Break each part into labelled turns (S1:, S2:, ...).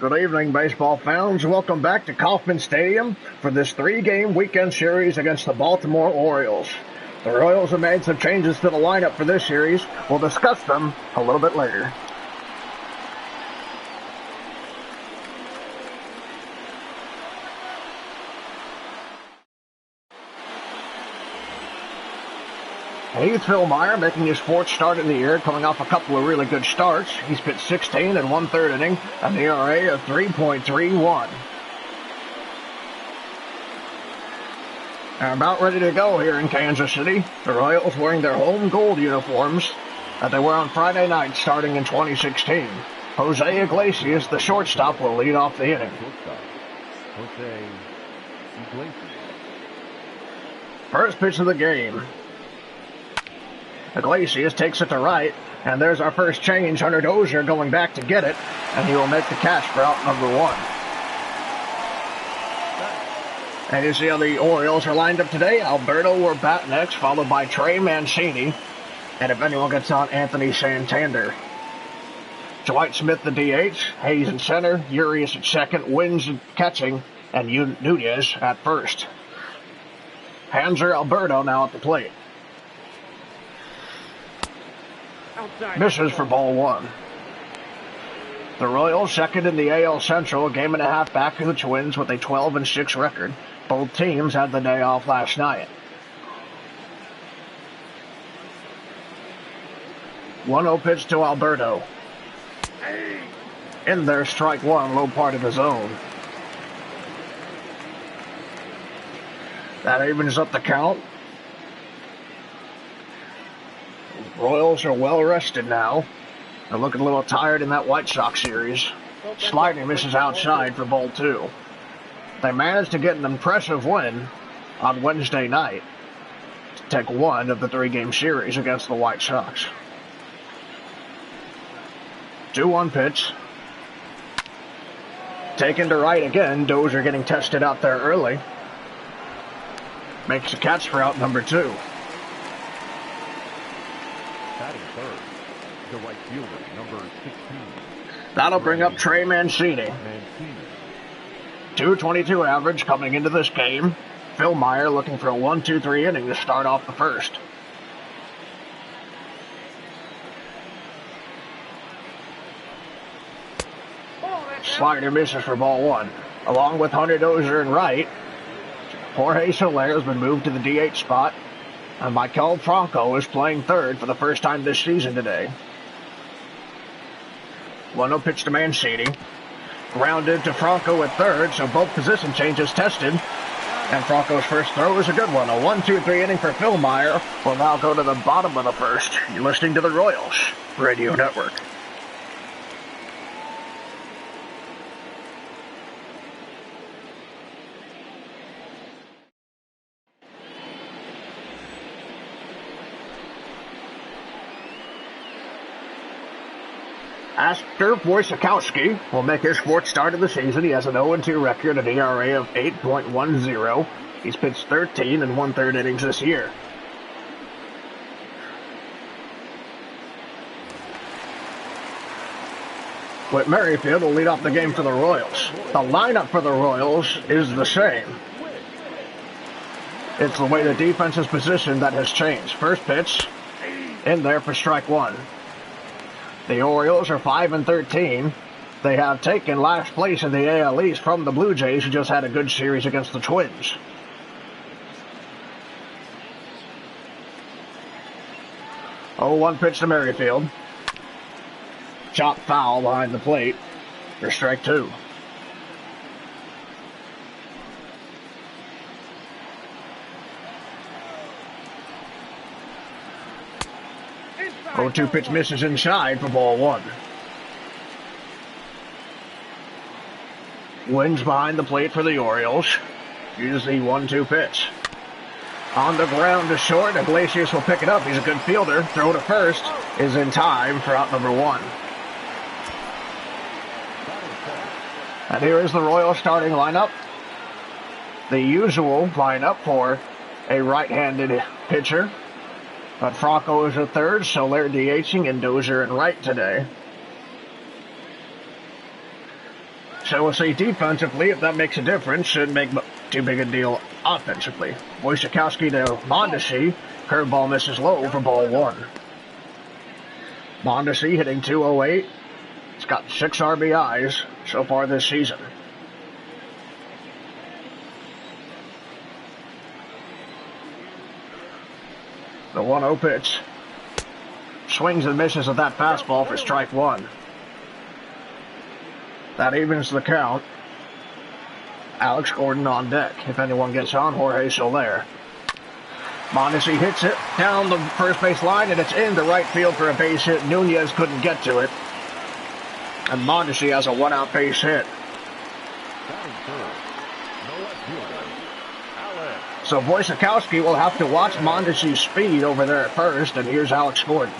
S1: Good evening, baseball fans. Welcome back to Kauffman Stadium for this three-game weekend series against the Baltimore Orioles. The Royals have made some changes to the lineup for this series. We'll discuss them a little bit later. He's Phil Meyer making his fourth start in the year, coming off a couple of really good starts. He's pitched 16 and 1/3 inning, an ERA of 3.31. They're about ready to go here in Kansas City. The Royals wearing their home gold uniforms that they wore on Friday night starting in 2016. Jose Iglesias, the shortstop, will lead off the inning. First pitch of the game. Iglesias takes it to right, and there's our first change. Hunter Dozier going back to get it, and he will make the catch for out number one. And you see how the Orioles are lined up today. Alberto will bat next, followed by Trey Mancini, and if anyone gets on, Anthony Santander. Dwight Smith the DH, Hayes in center, Urias at second, Wins catching, and Nunez at first. Hanser Alberto now at the plate. Misses for ball one. The Royals second in the AL Central, a game and a half back to the Twins with a 12-6 record. Both teams had the day off last night. 1-0 pitch to Alberto. In there, strike one, low part of the zone. That evens up the count. Royals are well rested now. They're looking a little tired in that White Sox series. Slider misses outside for ball two. They managed to get an impressive win on Wednesday night to take one of the three-game series against the White Sox. 2-1 pitch. Taken to right again. Dozier getting tested out there early. Makes a catch for out number two.
S2: The right fielder, number 16.
S1: That'll bring up Trey Mancini. 2.22 average coming into this game. Phil Meyer looking for a 1-2-3 inning to start off the first. Slider misses for ball one. Along with Hunter Dozier in right, Jorge Soler has been moved to the DH spot, and Michael Franco is playing third for the first time this season today. 1-0 pitch to Mancini. Grounded to Franco at third, so both position changes tested. And Franco's first throw is a good one. A 1-2-3 inning for Phil Meyer will now go to the bottom of the first. You're listening to the Royals Radio Network. Astor Wojciechowski will make his fourth start of the season. He has an 0-2 record, an ERA of 8.10. He's pitched 13 and 1/3 innings this year. Whit Merrifield will lead off the game for the Royals. The lineup for the Royals is the same. It's the way the defense is positioned that has changed. First pitch, in there for strike one. The Orioles are 5-13. They have taken last place in the AL East from the Blue Jays, who just had a good series against the Twins. Oh, 1 pitch to Merrifield. Chop foul behind the plate for strike two. Oh, 2 pitch misses inside for ball one. Wins behind the plate for the Orioles. Here's the 1-2 pitch. On the ground to short, Iglesias will pick it up. He's a good fielder. Throw to first is in time for out number one. And here is the Royals starting lineup. The usual lineup for a right-handed pitcher. But Franco is at third, Soler DHing, and Dozier in right today. So we'll see defensively if that makes a difference. Shouldn't make too big a deal offensively. Wojciechowski to Mondesi. Curveball misses low for ball one. Mondesi hitting .208. He's got 6 RBIs so far this season. The 1-0 pitch. Swings and misses at that fastball for strike one. That evens the count. Alex Gordon on deck. If anyone gets on, Jorge Soler. Mondesi hits it down the first base line, and it's into right field for a base hit. Nunez couldn't get to it. And Mondesi has a 1-out base hit. So Wojciechowski will have to watch Mondesi's speed over there at first, and here's Alex Gordon.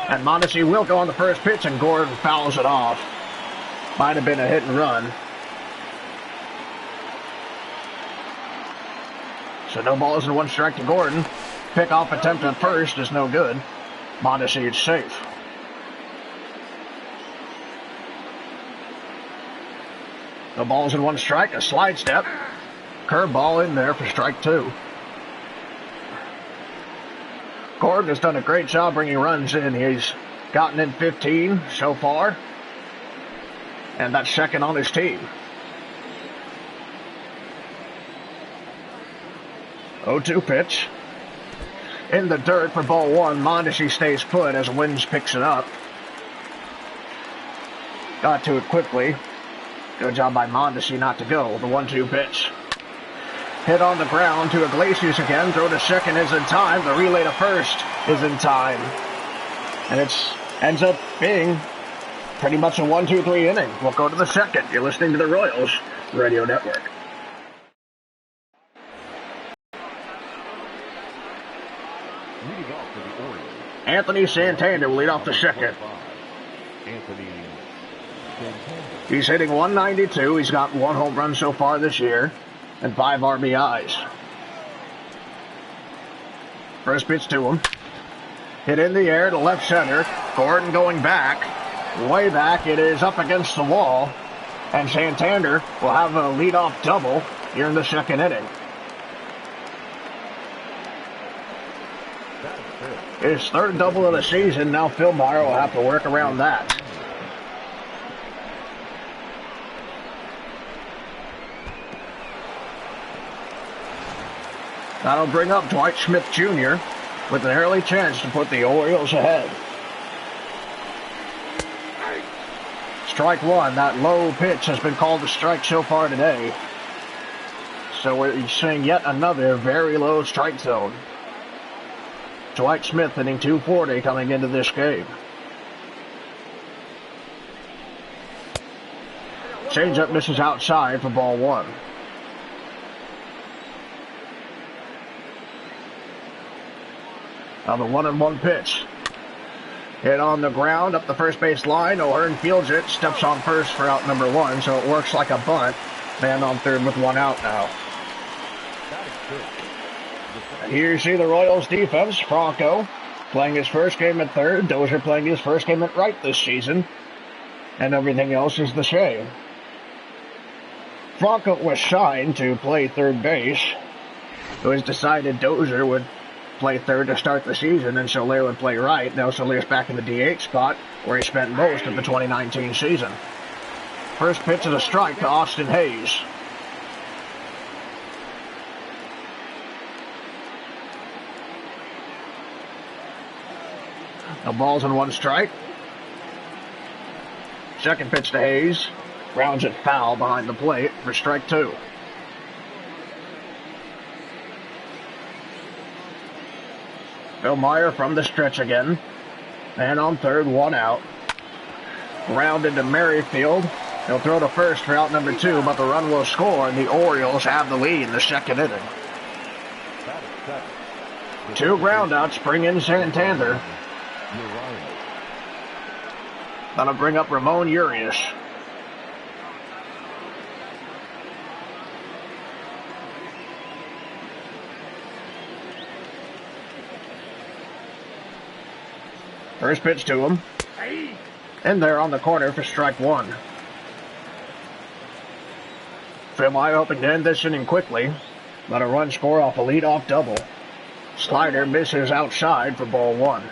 S1: And Mondesi will go on the first pitch, and Gordon fouls it off. Might have been a hit and run. So no balls and 1 strike to Gordon. Pickoff attempt at first is no good. Mondesi is safe. No balls and 1 strike, a slide step. Curveball in there for strike 2. Gordon has done a great job bringing runs in. He's gotten in 15 so far. And that's second on his team. 0-2 pitch. In the dirt for ball one. Mondesi stays put as Wins picks it up. Got to it quickly. Good job by Mondesi not to go. The 1-2 pitch. Hit on the ground to Iglesias again. Throw to second is in time. The relay to first is in time. And it ends up being pretty much a 1-2-3 inning. We'll go to the second. You're listening to the Royals Radio Network.
S2: Leading off for the Orioles,
S1: Anthony Santander will lead off the second.
S2: Anthony Santander.
S1: He's hitting .192. He's got 1 home run so far this year and 5 RBIs. First pitch to him. Hit in the air to left center. Gordon going back. Way back. It is up against the wall. And Santander will have a leadoff double here in the second inning. His 3rd double of the season. Now Phil Meyer will have to work around that. That'll bring up Dwight Smith Jr. with an early chance to put the Orioles ahead. Strike 1. That low pitch has been called a strike so far today. So we're seeing yet another very low strike zone. Dwight Smith hitting .240 coming into this game. Changeup misses outside for ball one. Now the 1-1 pitch. Hit on the ground up the first base line. O'Hearn fields it, steps on first for out number 1, so it works like a bunt. Man on third with 1 out now. And here you see the Royals defense. Franco playing his first game at third. Dozier playing his first game at right this season. And everything else is the same. Franco was signed to play third base. It was decided Dozier would play third to start the season, and Soler would play right. Now Soler's back in the DH spot, where he spent most of the 2019 season. First pitch is a strike to Austin Hayes. No balls and 1 strike. Second pitch to Hayes. Grounds it foul behind the plate for strike 2. Phil Meyer from the stretch again. Man on third, 1 out. Grounded to Merrifield. He'll throw to first for out number 2, but the run will score, and the Orioles have the lead in the second inning. 2 groundouts bring in Santander. That'll bring up Ramon Urias. First pitch to him. In there on the corner for strike one. Finley hoping to end this inning quickly, but a run score off a leadoff double. Slider misses outside for ball one.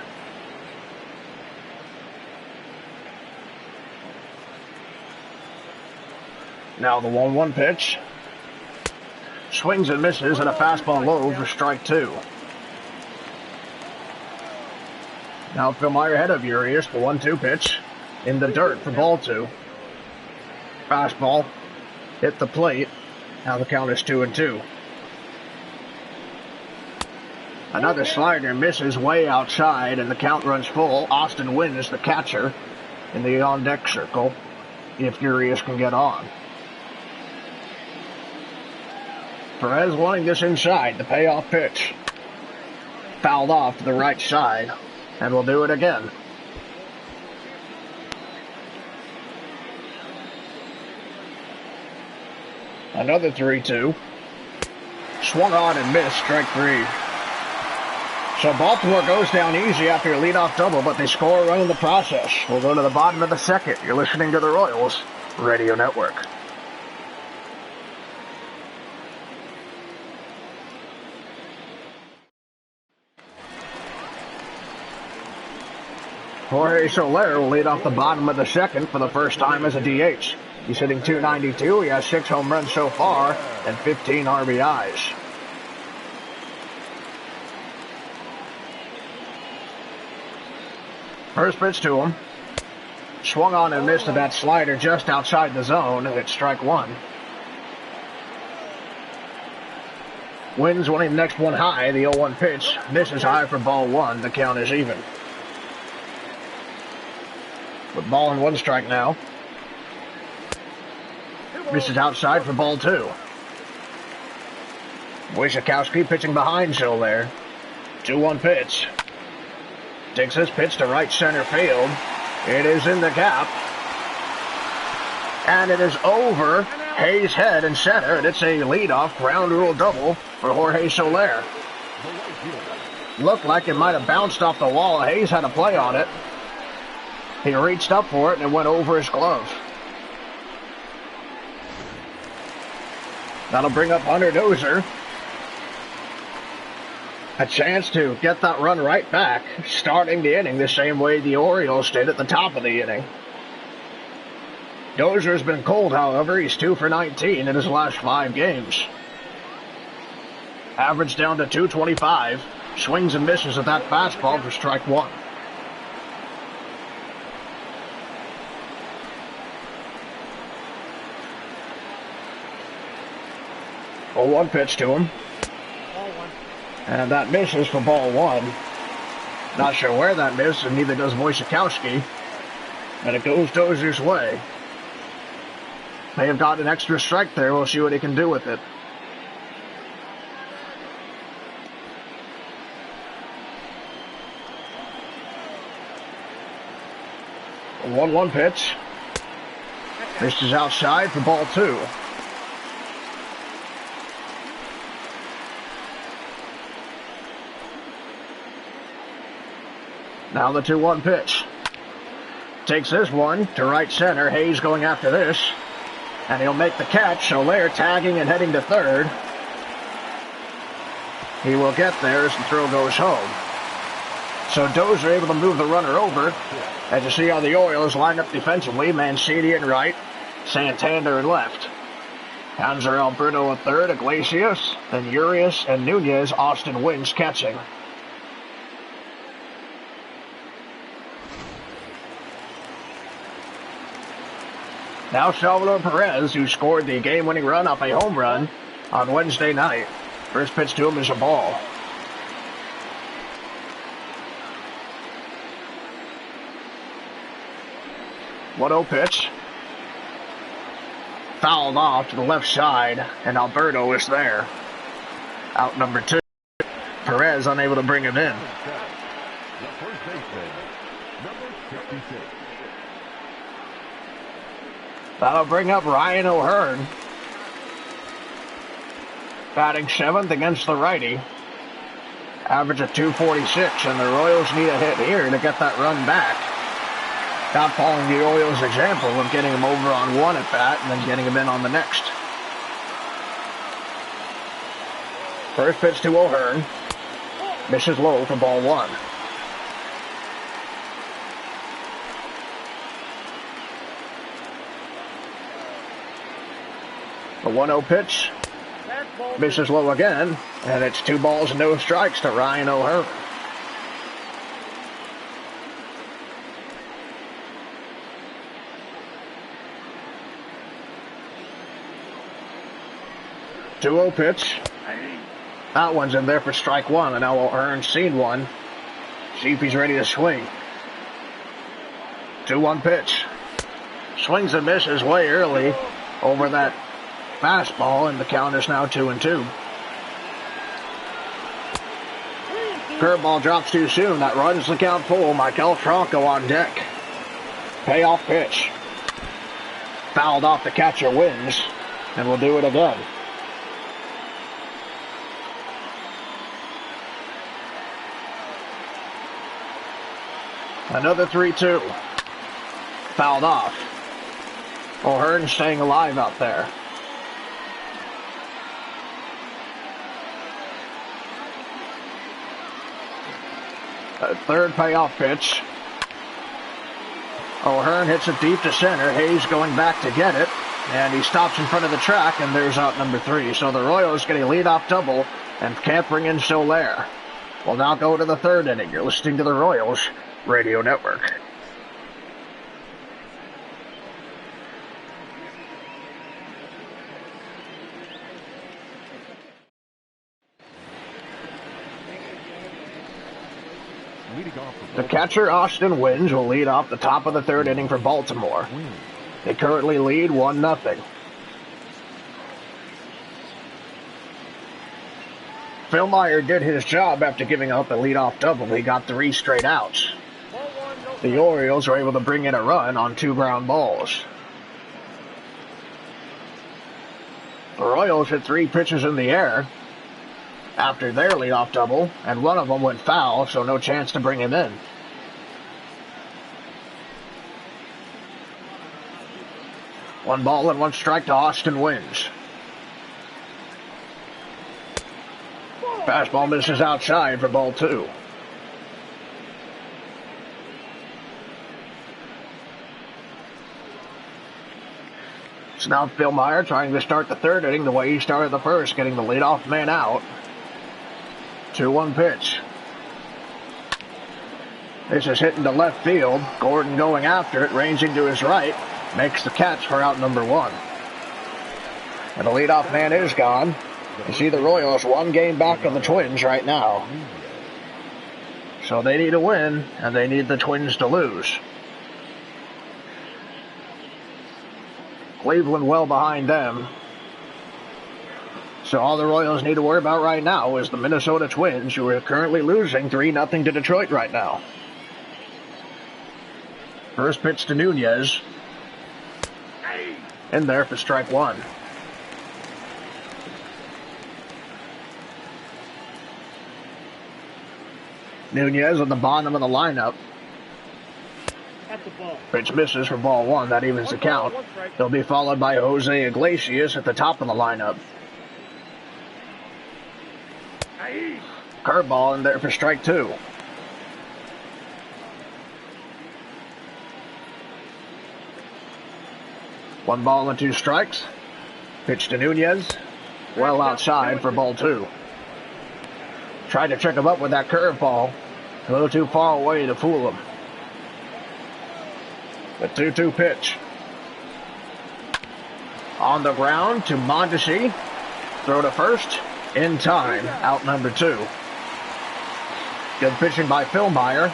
S1: Now the 1-1 pitch. Swings and misses and a fastball low for strike two. Now Philmeyer ahead of Urias, the 1-2 pitch. In the dirt for ball two. Fastball hit the plate. Now the count is 2-2. Another slider misses way outside, and the count runs full. Austin Wynn the catcher in the on-deck circle if Urias can get on. Perez wanting this inside, the payoff pitch. Fouled off to the right side, and we'll do it again. Another 3-2. Swung on and missed, strike three. So Baltimore goes down easy after a leadoff double, but they score a run in the process. We'll go to the bottom of the second. You're listening to the Royals Radio Network. Jorge Soler will lead off the bottom of the second for the first time as a DH. He's hitting .292. He has 6 home runs so far and 15 RBIs. First pitch to him. Swung on and missed to that slider just outside the zone, and it's strike one. Wins winning the next one high. The 0-1 pitch misses high for ball one. The count is even. With ball and one strike now. Misses outside for ball two. Wojciechowski pitching behind Soler. 2-1 pitch. Takes this pitch to right center field. It is in the gap. And it is over Hayes' head in center. And it's a leadoff ground rule double for Jorge Soler. Looked like it might have bounced off the wall. Hayes had a play on it. He reached up for it and it went over his glove. That'll bring up Hunter Dozier. A chance to get that run right back, starting the inning the same way the Orioles did at the top of the inning. Dozier's been cold, however. He's 2 for 19 in his last 5 games. Average down to .225. Swings and misses at that fastball for strike one. A 1 pitch to him. And that misses for ball one. Not sure where that missed, and neither does Wojciechowski. And it goes Dozier's way. May have got an extra strike there. We'll see what he can do with it. A 1-1 pitch. This is outside for ball two. Now the 2-1 pitch. Takes this one to right center. Hayes going after this. And he'll make the catch. Soler tagging and heading to third. He will get there as the throw goes home. So Dozier able to move the runner over. As you see how the Orioles line up defensively. Mancini in right. Santander in left. Hanser Alberto at third. Iglesias. Then Urias and Nunez. Austin Wynn catching. Now Salvador Perez, who scored the game-winning run off a home run on Wednesday night. First pitch to him is a ball. .1-0 pitch. Fouled off to the left side, and Alberto is there. Out number 2. Perez unable to bring him in.
S2: The first baseman, number 66.
S1: That'll bring up Ryan O'Hearn. Batting 7th against the righty. Average of .246, and the Royals need a hit here to get that run back. Not following the Orioles' example of getting him over on one at bat and then getting him in on the next. First pitch to O'Hearn. Misses low for ball one. The 1-0 pitch. Misses low again. And it's 2 balls and no strikes to Ryan O'Hearn. The 2-0 pitch. That one's in there for strike one, and now O'Hearn's seen one. See if he's ready to swing. 2-1 pitch. Swings and misses way early over that fastball, and the count is now 2-2. Curveball drops too soon. That runs the count full. Michael Franco on deck. Payoff pitch. Fouled off the catcher, wins, and we'll do it again. Another 3-2. Fouled off. O'Hearn staying alive out there. A third payoff pitch. O'Hearn hits it deep to center. Hayes going back to get it. And he stops in front of the track, and there's out number 3. So the Royals get a leadoff double and can't bring in Soler. We'll now go to the third inning. You're listening to the Royals Radio Network. The catcher, Austin Wynns, will lead off the top of the third inning for Baltimore. They currently lead 1-0. Phil Meyer did his job after giving up a leadoff double. He got 3 straight outs. The Orioles were able to bring in a run on 2 ground balls. The Royals hit 3 pitches in the air after their leadoff double, and one of them went foul, so no chance to bring him in. One ball and 1 strike to Austin Wynns. Fastball misses outside for ball 2. It's now Phil Meyer trying to start the third inning the way he started the first, getting the leadoff man out. 2-1 pitch. This is hitting to left field. Gordon going after it, ranging to his right, makes the catch for out number 1. And the leadoff man is gone. You see the Royals 1 game back on the Twins right now. So they need a win, and they need the Twins to lose. Cleveland well behind them. So all the Royals need to worry about right now is the Minnesota Twins, who are currently losing 3-0 to Detroit right now. First pitch to Nunez. In there for strike 1. Nunez on the bottom of the lineup. Pitch misses for ball 1. That evens the count. He'll be followed by Jose Iglesias at the top of the lineup. Curveball in there for strike 2. One ball and 2 strikes. Pitch to Nunez. Well outside for ball 2. Tried to trick him up with that curveball. A little too far away to fool him. The 2-2 pitch. On the ground to Mondesi. Throw to first. In time. Out number 2. Good pitching by Phil Meyer.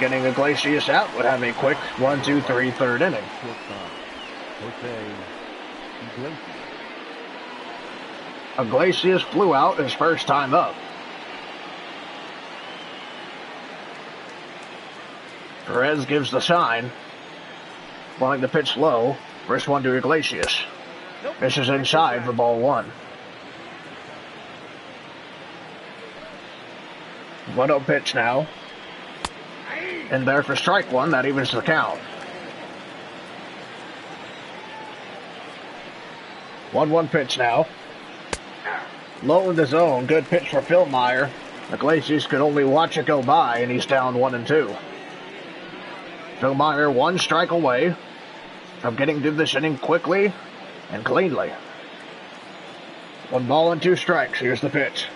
S1: Getting Iglesias out would have a quick 1-2-3 third inning. Iglesias flew out his first time up. Perez gives the sign. Wanting to pitch low. First one to Iglesias. This is inside for ball 1. 1-0 pitch now. And there for strike 1. That evens the count. 1-1 pitch now. Low in the zone. Good pitch for Phil Meyer. Iglesias could only watch it go by, and he's down 1-2. Phil Meyer 1 strike away from getting through this inning quickly and cleanly. 1 ball and 2 strikes. Here's the pitch.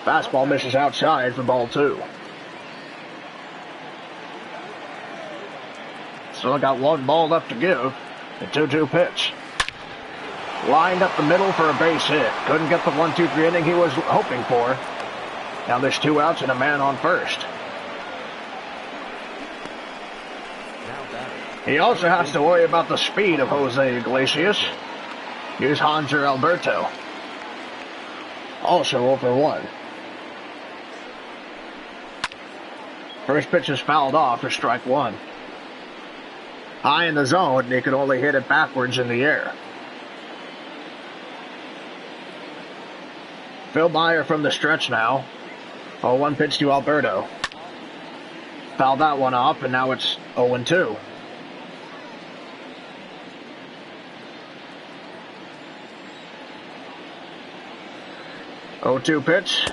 S1: Fastball misses outside for ball 2. Still got 1 ball left to give. The 2-2 pitch. Lined up the middle for a base hit. Couldn't get the 1-2-3 inning he was hoping for. Now there's 2 outs and a man on first. He also has to worry about the speed of Jose Iglesias. Here's Hanser Alberto. Also 0-1. First pitch is fouled off for strike 1. High in the zone, and he could only hit it backwards in the air. Phil Meyer from the stretch now. 0-1 pitch to Alberto. Fouled that one off, and now it's 0-2. Oh-2 pitch.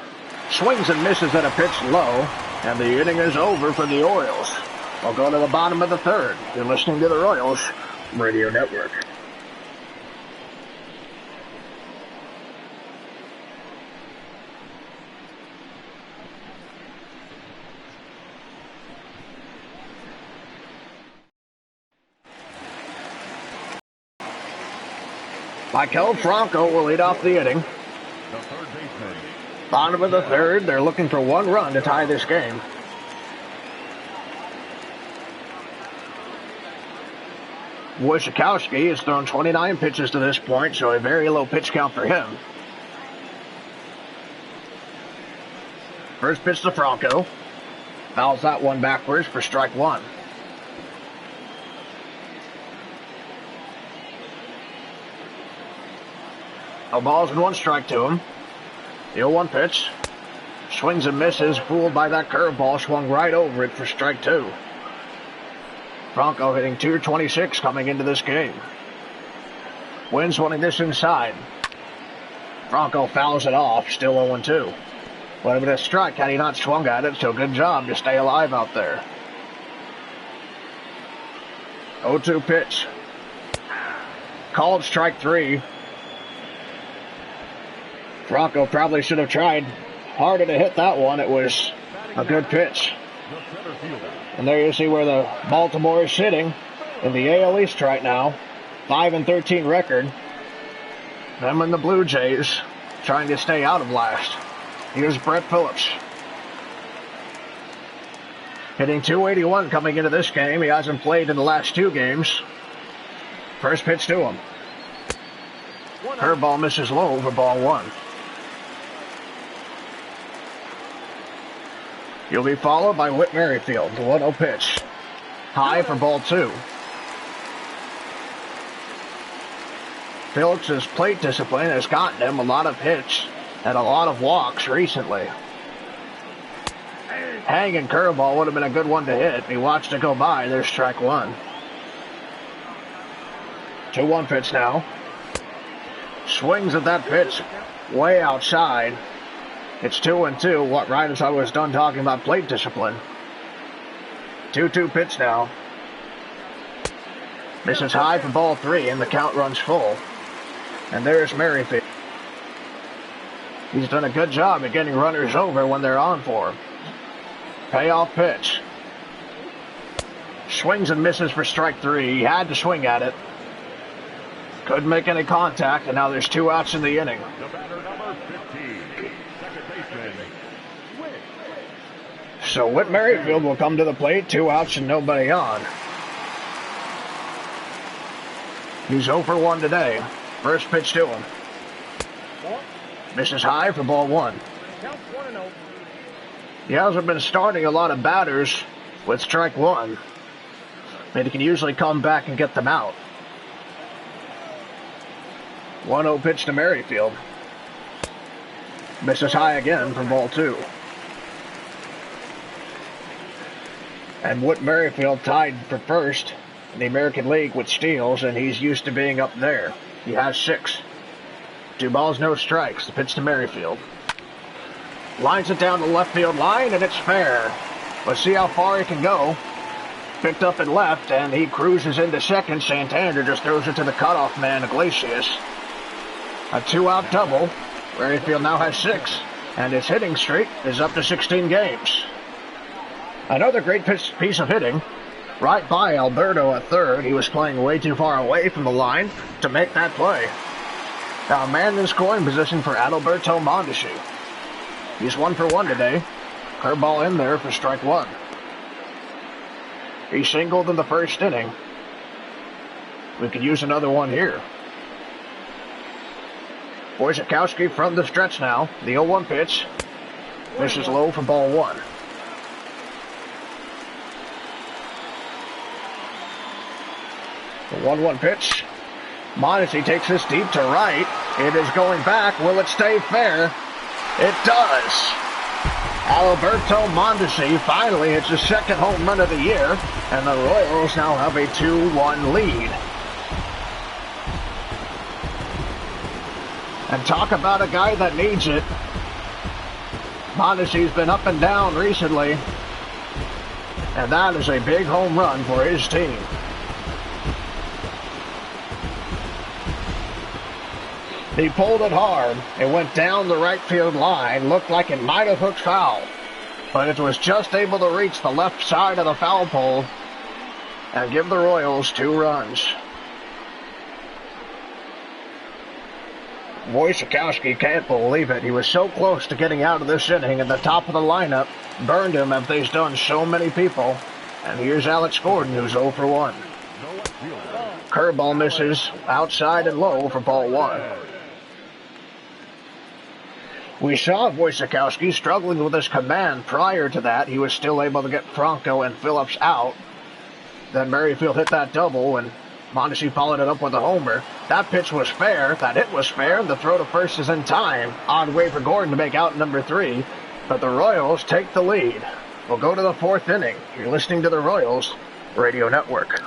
S1: Swings and misses at a pitch low, and the inning is over for the Orioles. We'll go to the bottom of the 3rd. You're listening to the Royals Radio Network. Michael Franco will lead off the inning.
S2: The third baseman.
S1: Bottom of the 3rd, they're looking for 1 run to tie this game. Wojciechowski has thrown 29 pitches to this point, so a very low pitch count for him. First pitch to Franco. Fouls that one backwards for strike 1. No balls and 1 strike to him. The 0-1 pitch. Swings and misses, fooled by that curveball, swung right over it for strike 2. Franco hitting .226 coming into this game. Wins wanting this inside. Franco fouls it off, still 0-2. Would have been a strike had he not swung at it, so good job to stay alive out there. 0-2 pitch. Called strike 3. Franco probably should have tried harder to hit that one. It was a good pitch. And there you see where the Baltimore is sitting in the AL East right now. 5-13 record. Them and the Blue Jays trying to stay out of last. Here's Brett Phillips. Hitting .281 coming into this game. He hasn't played in the last 2 games. First pitch to him. Curveball misses low for ball 1. He'll be followed by Whit Merrifield. The 1-0 pitch. High for ball 2. Phillips' plate discipline has gotten him a lot of hits and a lot of walks recently. Hanging curveball would have been a good one to hit. He watched it go by. There's strike 1. 2-1 pitch now. Swings at that pitch way outside. It's 2-2. What, right as I was done talking about plate discipline. 2-2 pitch now. Misses high for ball 3, and the count runs full. And there's Merrifield. He's done a good job at getting runners over when they're on for him. Payoff pitch. Swings and misses for strike 3. He had to swing at it. Couldn't make any contact, and now there's 2 outs in the inning.
S2: The batter number 15, second baseman, Whit.
S1: So Whit Merrifield will come to the plate. 2 outs and nobody on. He's 0 for 1 today. First pitch to him. Misses high for ball 1. He hasn't been starting a lot of batters with strike 1, but he can usually come back and get them out. 1-0 pitch to Merrifield. Misses high again for ball 2. And Whit Merrifield tied for first in the American League with steals, and he's used to being up there. He has 6. 2 balls, no strikes. The pitch to Merrifield. Lines it down the left field line, and it's fair. Let's see how far he can go. Picked up and left, and he cruises into second. Santander just throws it to the cutoff man, Iglesias. A 2-out double. Merrifield now has 6, and his hitting streak is up to 16 games. Another great piece of hitting. Right by Alberto at third. He was playing way too far away from the line to make that play. Now a man in scoring position for Adalberto Mondesi. He's 1 for 1 today. Curveball in there for strike 1. He singled in the first inning. We could use another one here. Wojciechowski from the stretch now. The 0-1 pitch. Misses low for ball 1. The 1-1 pitch. Mondesi takes this deep to right. It is going back. Will it stay fair? It does. Alberto Mondesi finally hits his 2nd home run of the year, and the Royals now have a 2-1 lead. And talk about a guy that needs it. Mondesi's been up and down recently, and that is a big home run for his team. He pulled it hard. It went down the right field line. Looked like it might have hooked foul, but it was just able to reach the left side of the foul pole and give the Royals 2 runs. Wojciechowski can't believe it. He was so close to getting out of this inning, and the top of the lineup burned him as they've done so many people. And here's Alex Gordon, who's 0 for 1. Curveball misses outside and low for ball 1. We saw Wojciechowski struggling with his command prior to that. He was still able to get Franco and Phillips out. Then Merrifield hit that double, and Mondesi followed it up with a homer. That pitch was fair. That hit was fair. The throw to first is in time. Odd way for Gordon to make out number 3. But the Royals take the lead. We'll go to the 4th inning. You're listening to the Royals Radio Network.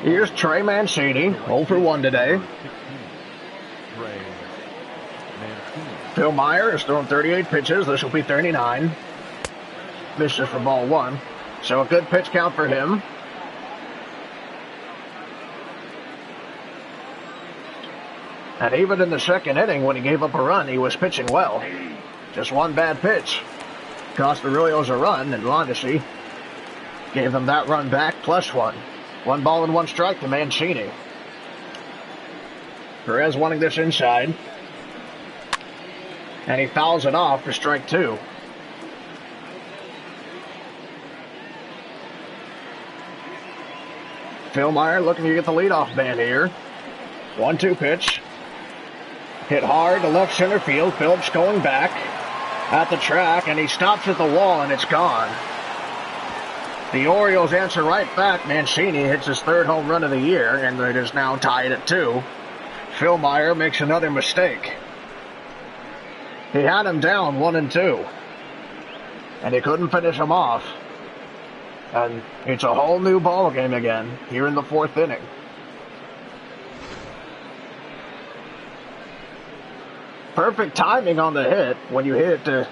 S1: Here's Trey Mancini, 0 for 1 today. Phil Meyer is throwing 38 pitches. This will be 39. Misses for ball 1. So a good pitch count for him. And even in the 2nd inning, when he gave up a run, he was pitching well. Just one bad pitch cost the Royals a run, and Mondesi gave them that run back plus 1. 1 ball and 1 strike to Mancini. Perez wanting this inside. And he fouls it off for strike 2. Phil Meyer looking to get the leadoff man here. 1-2 pitch. Hit hard to left center field. Phillips going back at the track, and he stops at the wall, and it's gone. The Orioles answer right back. Mancini hits his 3rd home run of the year, and it is now tied at 2. Phil Meyer makes another mistake. He had him down 1-2, and he couldn't finish him off. And it's a whole new ball game again here in the 4th inning. Perfect timing on the hit. When you hit it to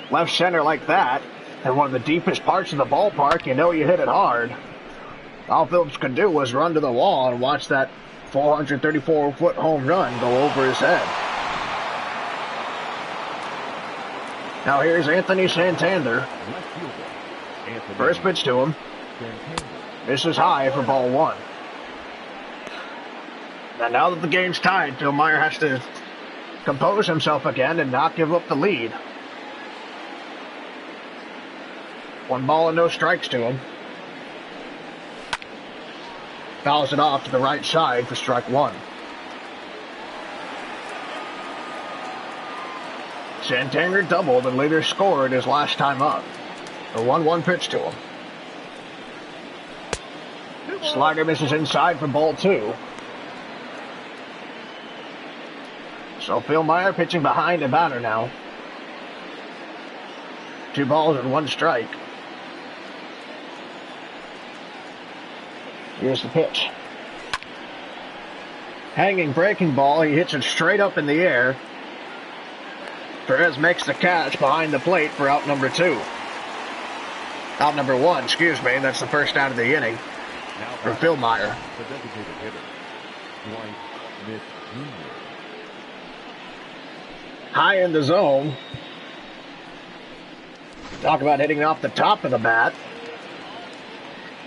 S1: left center like that, and one of the deepest parts of the ballpark, you know you hit it hard. All Phillips could do was run to the wall and watch that 434-foot home run go over his head. Now here's Anthony Santander. First pitch to him. This is high for ball 1. And now that the game's tied, Phil Meyer has to compose himself again and not give up the lead. 1 ball and no strikes to him. Fouls it off to the right side for strike 1. Santander doubled and later scored his last time up. A 1-1 pitch to him. Slider misses inside for ball 2. So Phil Meyer pitching behind the batter now. 2 balls and 1 strike. Here's the pitch. Hanging breaking ball. He hits it straight up in the air. Perez makes the catch behind the plate for out number 2. Out number 1, excuse me. That's the first out of the inning for Phil Meyer.
S2: The designated hitter, Dwight Smith Jr.
S1: High in the zone. Talk about hitting off the top of the bat.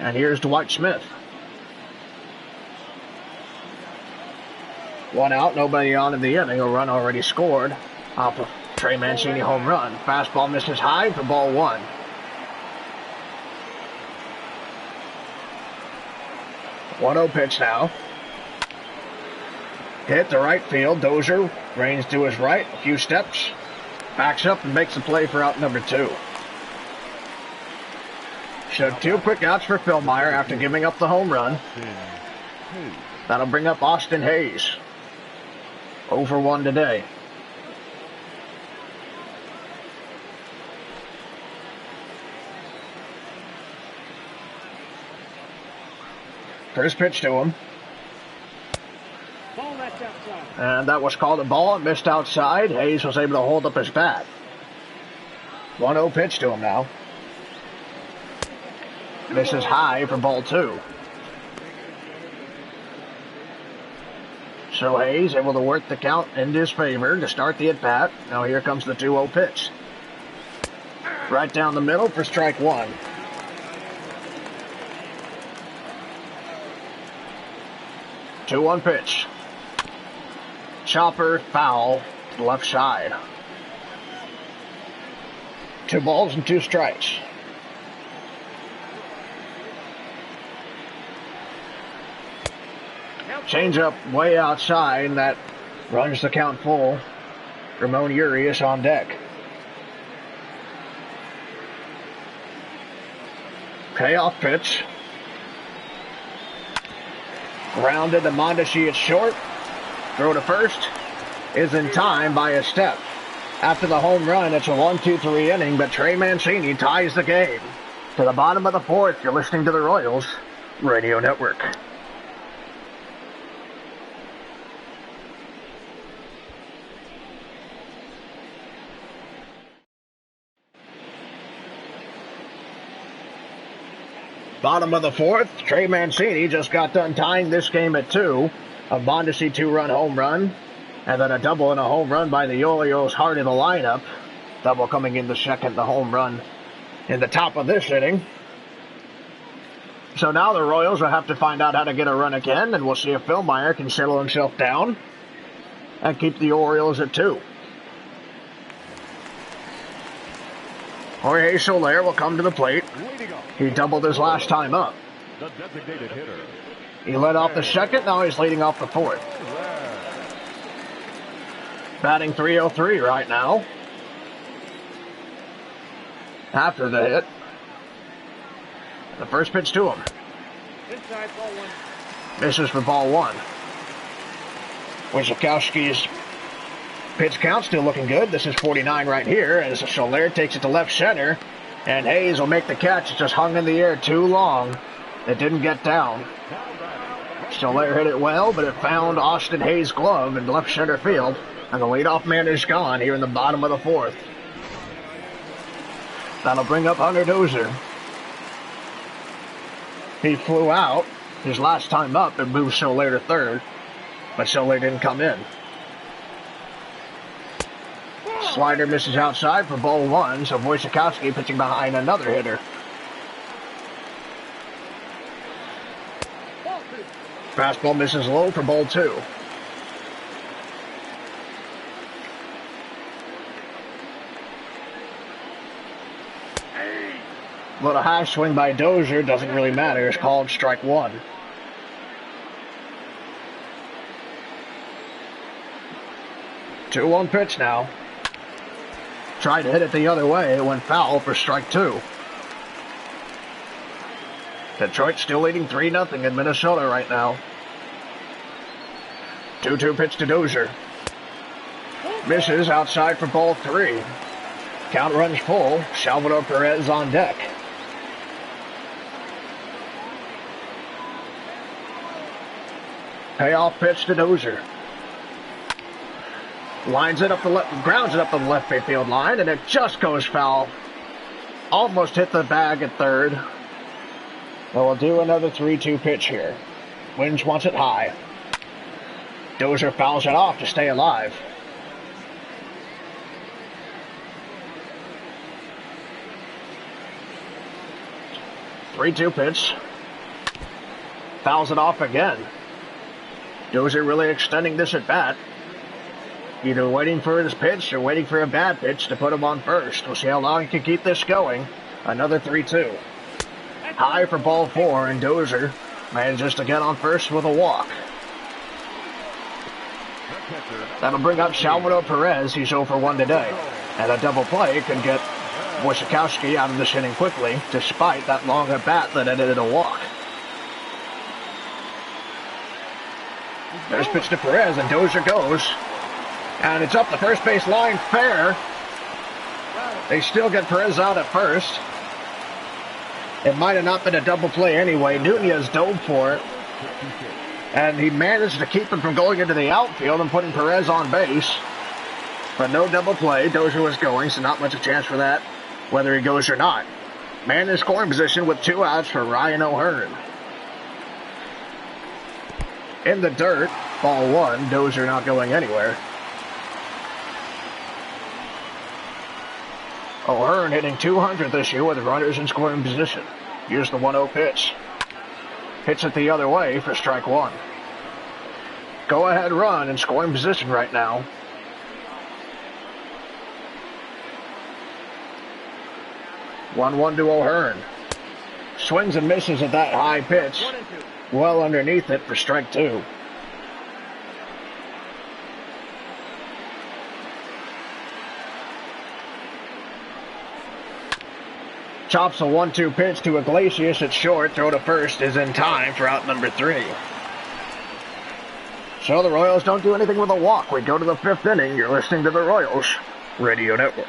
S1: And here's Dwight Smith. 1 out, nobody on in the inning. A run already scored off of Trey Mancini home run. Fastball misses high for ball 1. One-0 pitch now. Hit to right field. Dozier reins to his right. A few steps. Backs up and makes the play for out number 2. Showed 2 quick outs for Phil Meyer after giving up the home run. That'll bring up Austin Hayes. 0 for 1 today. First pitch to him.
S3: Ball that's outside.
S1: And that was called a ball. It missed outside. Hayes was able to hold up his bat. 1-0 pitch to him now. This is high for ball 2. So Hayes able to work the count in his favor to start the at-bat. Now here comes the 2-0 pitch. Right down the middle for strike 1. Two-one pitch. Chopper foul to the left side. 2 balls and 2 strikes. Change up way outside, and that runs the count full. Ramon Urias on deck. Payoff pitch. Grounded to Mondesi at short. Throw to first is in time by a step. After the home run, it's a 1-2-3 inning, but Trey Mancini ties the game. To the bottom of the 4th, you're listening to the Royals Radio Network. Bottom of the 4th, Trey Mancini just got done tying this game at 2. A Mondesi 2-run home run, and then a double and a home run by the Orioles, heart of the lineup. Double coming in the second, the home run in the top of this inning. So now the Royals will have to find out how to get a run again, and we'll see if Phil Meyer can settle himself down and keep the Orioles at 2. Jorge Soler will come to the plate. He doubled his last time up.
S2: The designated hitter.
S1: He led off the second, now he's leading off the 4th. Batting .303 right now. After the hit. The first pitch to him.
S3: Inside ball 1.
S1: Misses for ball 1. Wojciechowski's pitch count still looking good. This is 49 right here as Soler takes it to left center. And Hayes will make the catch. It just hung in the air too long. It didn't get down. Soler hit it well, but it found Austin Hayes' glove in left center field. And the leadoff man is gone here in the bottom of the 4th. That'll bring up Hunter Dozier. He flew out his last time up and moved Soler to 3rd. But Soler didn't come in. Slider misses outside for ball 1, so Wojciechowski pitching behind another hitter. Fastball misses low for ball 2. Little high swing by Dozier, doesn't really matter. It's called strike 1. Two-one pitch now. Tried to hit it the other way. It went foul for strike 2. Detroit still leading 3-0 in Minnesota right now. 2-2 pitch to Dozier. Misses outside for ball 3. Count runs full. Salvador Perez on deck. Payoff pitch to Dozier. Lines it up the grounds it up the left field line, and it just goes foul. Almost hit the bag at third. But we'll do another 3-2 pitch here. Wins wants it high. Dozier fouls it off to stay alive. Three-two pitch. Fouls it off again. Dozier really extending this at bat. Either waiting for his pitch or waiting for a bad pitch to put him on first. We'll see how long he can keep this going. Another 3-2. High for ball 4, and Dozier manages to get on first with a walk. That'll bring up Salvador Perez. He's 0 for 1 today. And a double play could get Wojciechowski out of this inning quickly, despite that long at bat that ended in a walk. There's pitch to Perez, and Dozier goes. And it's up the first base line, fair. They still get Perez out at first. It might have not been a double play anyway. Nunez dove for it. And he managed to keep him from going into the outfield and putting Perez on base. But no double play. Dozier was going, so not much a chance for that, whether he goes or not. Man in scoring position with 2 outs for Ryan O'Hearn. In the dirt, ball 1. Dozier not going anywhere. O'Hearn hitting 200 this year with runners in scoring position. Here's the 1-0 pitch. Hits it the other way for strike 1. Go ahead run in scoring position right now. One to O'Hearn. Swings and misses at that high pitch. Well underneath it for strike 2. Chops a 1-2 pitch to Iglesias at short. Throw to first is in time for out number 3. So the Royals don't do anything with a walk. We go to the 5th inning. You're listening to the Royals Radio Network.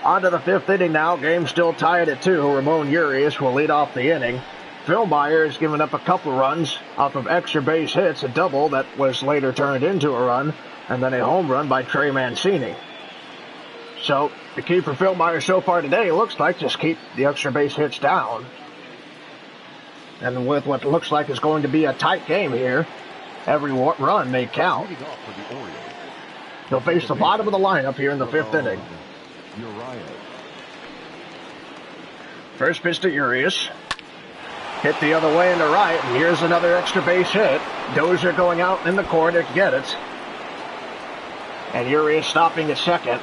S1: On to the 5th inning now. Game still tied at 2. Ramon Urias will lead off the inning. Phil Meyer has given up a couple runs off of extra base hits, a double that was later turned into a run, and then a home run by Trey Mancini. So the key for Phil Meyer so far today looks like just keep the extra base hits down. And with what looks like is going to be a tight game here, every run may count. They'll face the bottom of the lineup here in the 5th inning. First pitch to Urias. Hit the other way into right, and here's another extra base hit. Dozier going out in the corner to get it. And Urias stopping at second.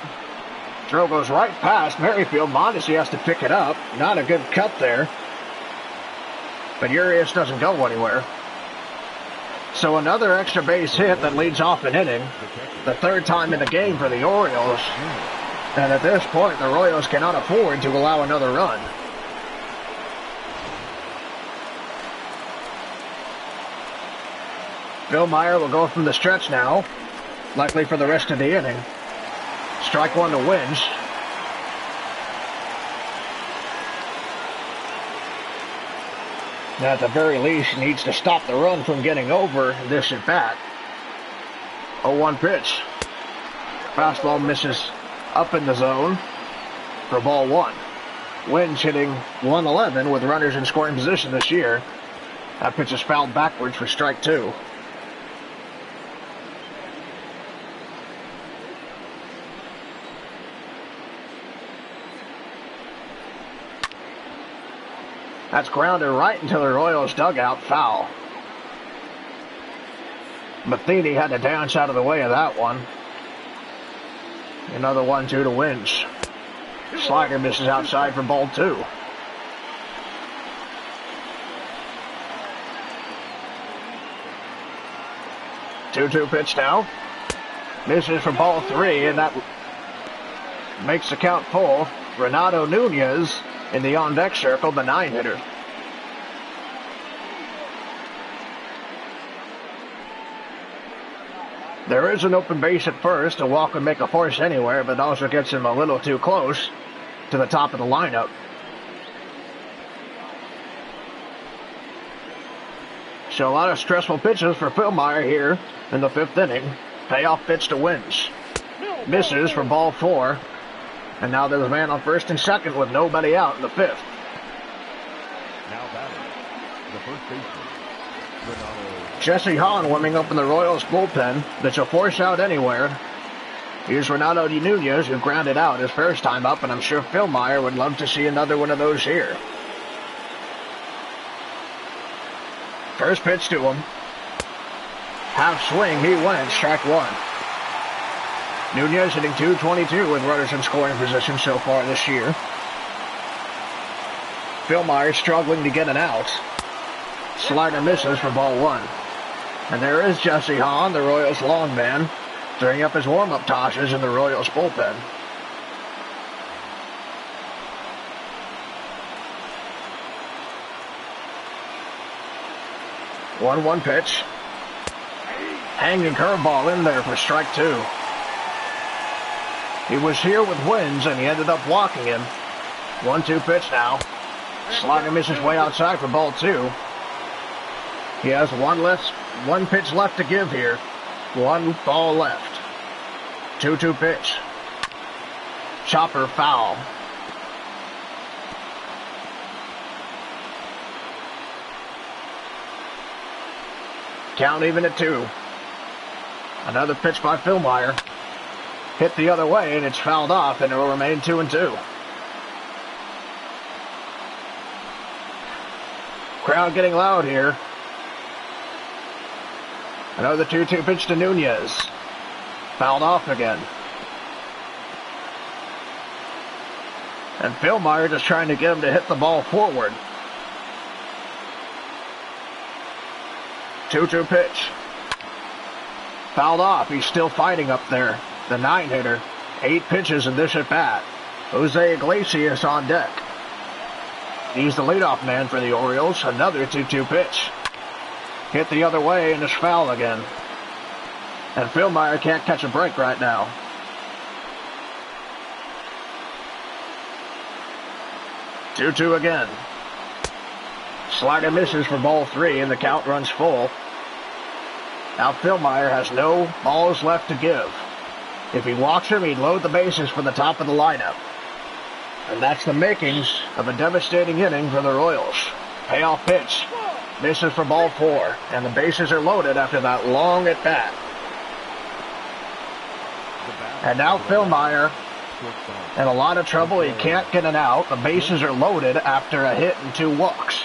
S1: Throw goes right past Merrifield. Mondesi has to pick it up. Not a good cut there. But Urias doesn't go anywhere. So another extra base hit that leads off an inning. The 3rd time in the game for the Orioles. And at this point, the Royals cannot afford to allow another run. Phil Meyer will go from the stretch now, likely for the rest of the inning. Strike 1 to Wins. Now, at the very least, he needs to stop the run from getting over this at bat. 0-1 pitch. Fastball misses up in the zone for ball 1. Wins hitting 111 with runners in scoring position this year. That pitch is fouled backwards for strike 2. That's grounded right into the Royals dugout, foul. Matheny had to dance out of the way of that one. Another 1-2 to Wins. Slider misses outside for ball 2. Two-two pitch now. Misses for ball 3, and that makes the count full. Renato Nunez in the on-deck circle, the 9-hitter. There is an open base at first. A walk would make a force anywhere, but also gets him a little too close to the top of the lineup. So a lot of stressful pitches for Philmeyer here in the 5th inning. Payoff pitch to Wins. Misses for ball 4. And now there's a man on first and second with nobody out in the 5th.
S2: Now batting, the first baseman, Renato.
S1: Jesse Hahn warming up in the Royals bullpen. That's a force out anywhere. Here's Renato Nunez, who grounded out his first time up, and I'm sure Philmeyer would love to see another one of those here. First pitch to him. Half swing, he went, strike 1. Nunez hitting .222 with runners in scoring position so far this year. Philmeyer struggling to get an out. Slider misses for ball 1. And there is Jesse Hahn, the Royals long man, throwing up his warm-up tosses in the Royals bullpen. One pitch. Hanging curveball in there for strike 2. He was here with Wins, and he ended up walking him. 1-2 pitch now. Slider misses way outside for ball 2. He has one pitch left to give here. 1 ball left. 2-2 pitch. Chopper foul. Count even at 2. Another pitch by Philmeyer. Hit the other way, and it's fouled off, and it will remain 2-2. Crowd getting loud here. Another 2-2 pitch to Nunez. Fouled off again. And Philmeyer just trying to get him to hit the ball forward. 2-2 pitch. Fouled off. He's still fighting up there. The 9-hitter. 8 pitches in this at-bat. Jose Iglesias on deck. He's the leadoff man for the Orioles. Another 2-2 pitch. Hit the other way and it's foul again. And Philmeyer can't catch a break right now. Two again. Slider misses for ball 3 and the count runs full. Now Philmeyer has no balls left to give. If he walks him, he'd load the bases for the top of the lineup. And that's the makings of a devastating inning for the Royals. Payoff pitch. Misses for ball 4. And the bases are loaded after that long at-bat. And now Philmeyer in a lot of trouble. He can't get an out. The bases are loaded after a hit and 2 walks.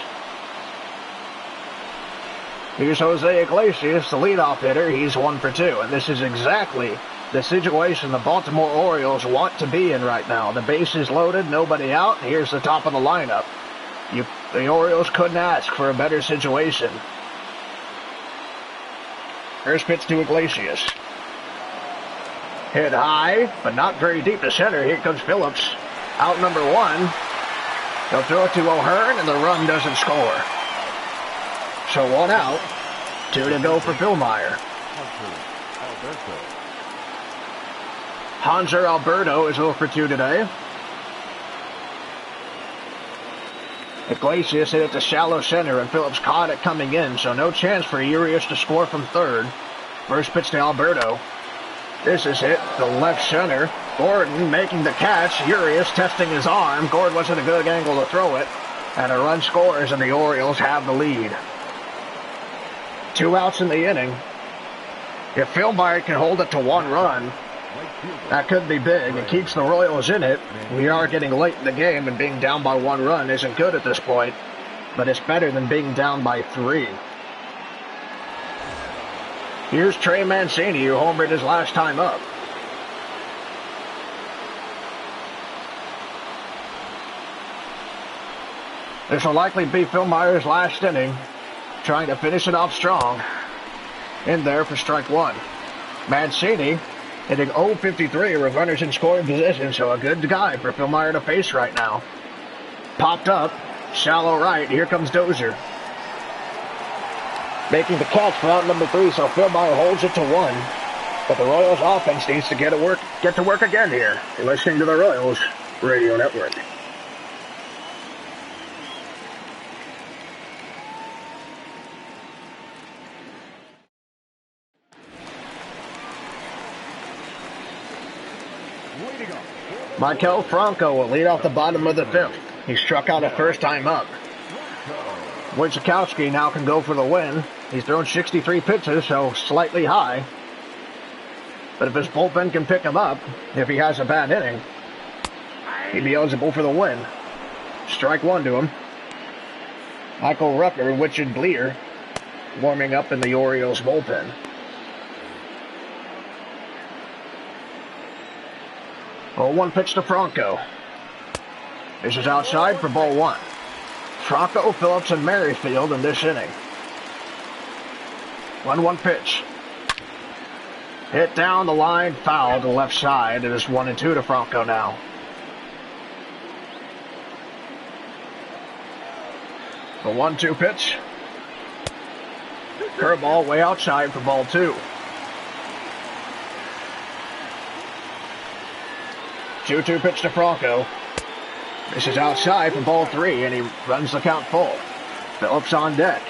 S1: Here's Jose Iglesias, the leadoff hitter. He's 1 for 2. And this is exactly the situation the Baltimore Orioles want to be in right now. The bases loaded, nobody out. Here's the top of the lineup. The Orioles couldn't ask for a better situation. First pitch to Iglesias. Hit high, but not very deep to center. Here comes Phillips. Out number 1. He'll throw it to O'Hearn, and the run doesn't score. So 1 out. 2 to go for Philmeyer. Hanser Alberto is 0 for 2 today. Iglesias hit it to shallow center, and Phillips caught it coming in, so no chance for Urias to score from third. First pitch to Alberto. This is hit to left center. Gordon making the catch. Urias testing his arm. Gordon wasn't a good angle to throw it. And a run scores, and the Orioles have the lead. 2 outs in the inning. If Philmeyer can hold it to 1 run, that could be big. It keeps the Royals in it. We are getting late in the game, and being down by 1 run isn't good at this point. But it's better than being down by 3. Here's Trey Mancini, who homered his last time up. This will likely be Philmeyer's last inning, trying to finish it off strong. In there for strike 1. Mancini Hitting 0-53 with runners in scoring position, so a good guy for Phil Meyer to face right now. Popped up, shallow right, here comes Dozier. Making the catch for out number 3, so Phil Meyer holds it to 1. But the Royals offense needs to get to work again here. You're listening to the Royals Radio Network. Maikel Franco will lead off the bottom of the 5th. He struck out the first time up. Wojciechowski now can go for the win. He's thrown 63 pitches, so slightly high. But if his bullpen can pick him up, if he has a bad inning, he'd be eligible for the win. Strike 1 to him. Michael Rucker and Richard Bleer warming up in the Orioles bullpen. Oh, 1 pitch to Franco. This is outside for ball 1. Franco, Phillips, and Merrifield in this inning. 1-1 pitch. Hit down the line, foul to the left side. It is 1-2 to Franco now. The 1-2 pitch. Curveball way outside for ball 2. 2-2 pitch to Franco. This is outside for ball 3, and he runs the count full. Phillips on deck.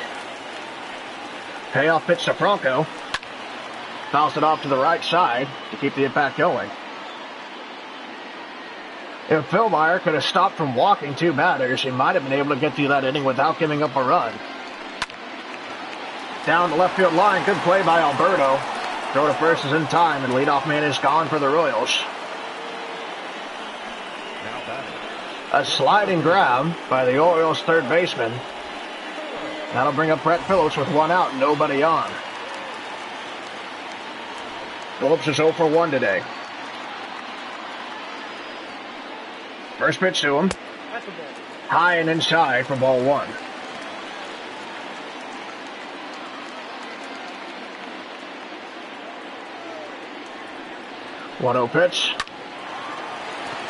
S1: Payoff pitch to Franco. Fouls it off to the right side to keep the at-bat going. If Phil Meyer could have stopped from walking 2 batters, he might have been able to get through that inning without giving up a run. Down the left field line, good play by Alberto. Throw to first is in time, and leadoff man is gone for the Royals. A sliding grab by the Orioles third baseman. That'll bring up Brett Phillips with 1 out, nobody on. Phillips is 0 for 1 today. First pitch to him. High and inside for ball 1. One-0 pitch.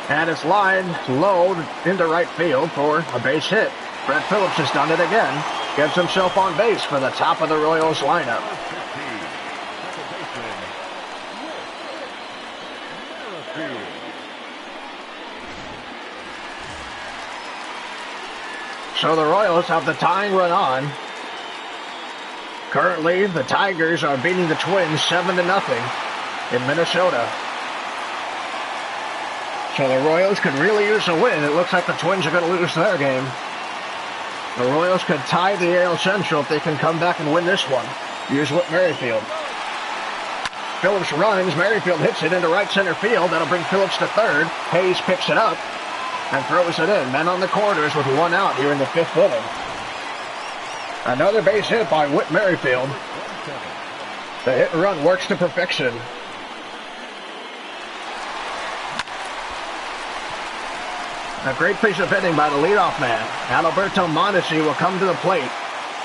S1: And it's lined low into right field for a base hit. Brett Phillips has done it again. Gets himself on base for the top of the Royals lineup. So the Royals have the tying run on. Currently, the Tigers are beating the Twins 7-0 in Minnesota. So the Royals could really use a win. It looks like the Twins are going to lose their game. The Royals could tie the AL Central if they can come back and win this one. Here's Whit Merrifield. Phillips runs. Merrifield hits it into right center field. That'll bring Phillips to third. Hayes picks it up and throws it in. Men on the corners with 1 out here in the 5th inning. Another base hit by Whit Merrifield. The hit and run works to perfection. A great piece of hitting by the leadoff man. Adalberto Mondesi will come to the plate.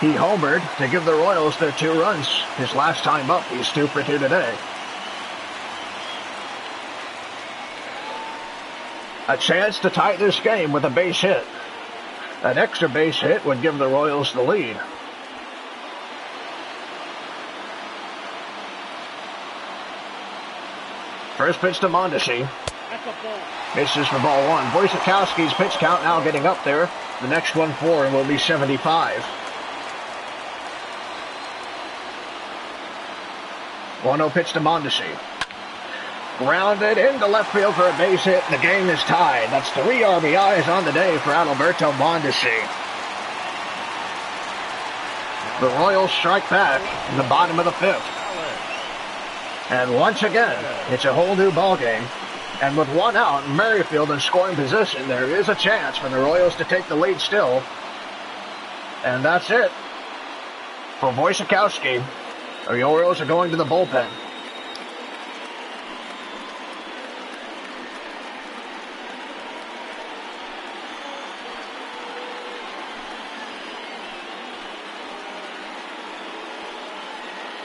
S1: He homered to give the Royals their 2 runs. His last time up, he's 2 for 2 today. A chance to tie this game with a base hit. An extra base hit would give the Royals the lead. First pitch to Mondesi. Misses for ball 1. Wojciechowski's pitch count now getting up there. The next one for him will be 75. 1-0 pitch to Mondesi. Grounded into left field for a base hit. The game is tied. That's 3 RBIs on the day for Adalberto Mondesi. The Royals strike back in the bottom of the 5th. And once again, it's a whole new ball game. And with 1 out, Merrifield in scoring position, there is a chance for the Royals to take the lead still. And that's it. For Wojciechowski, the Orioles are going to the bullpen.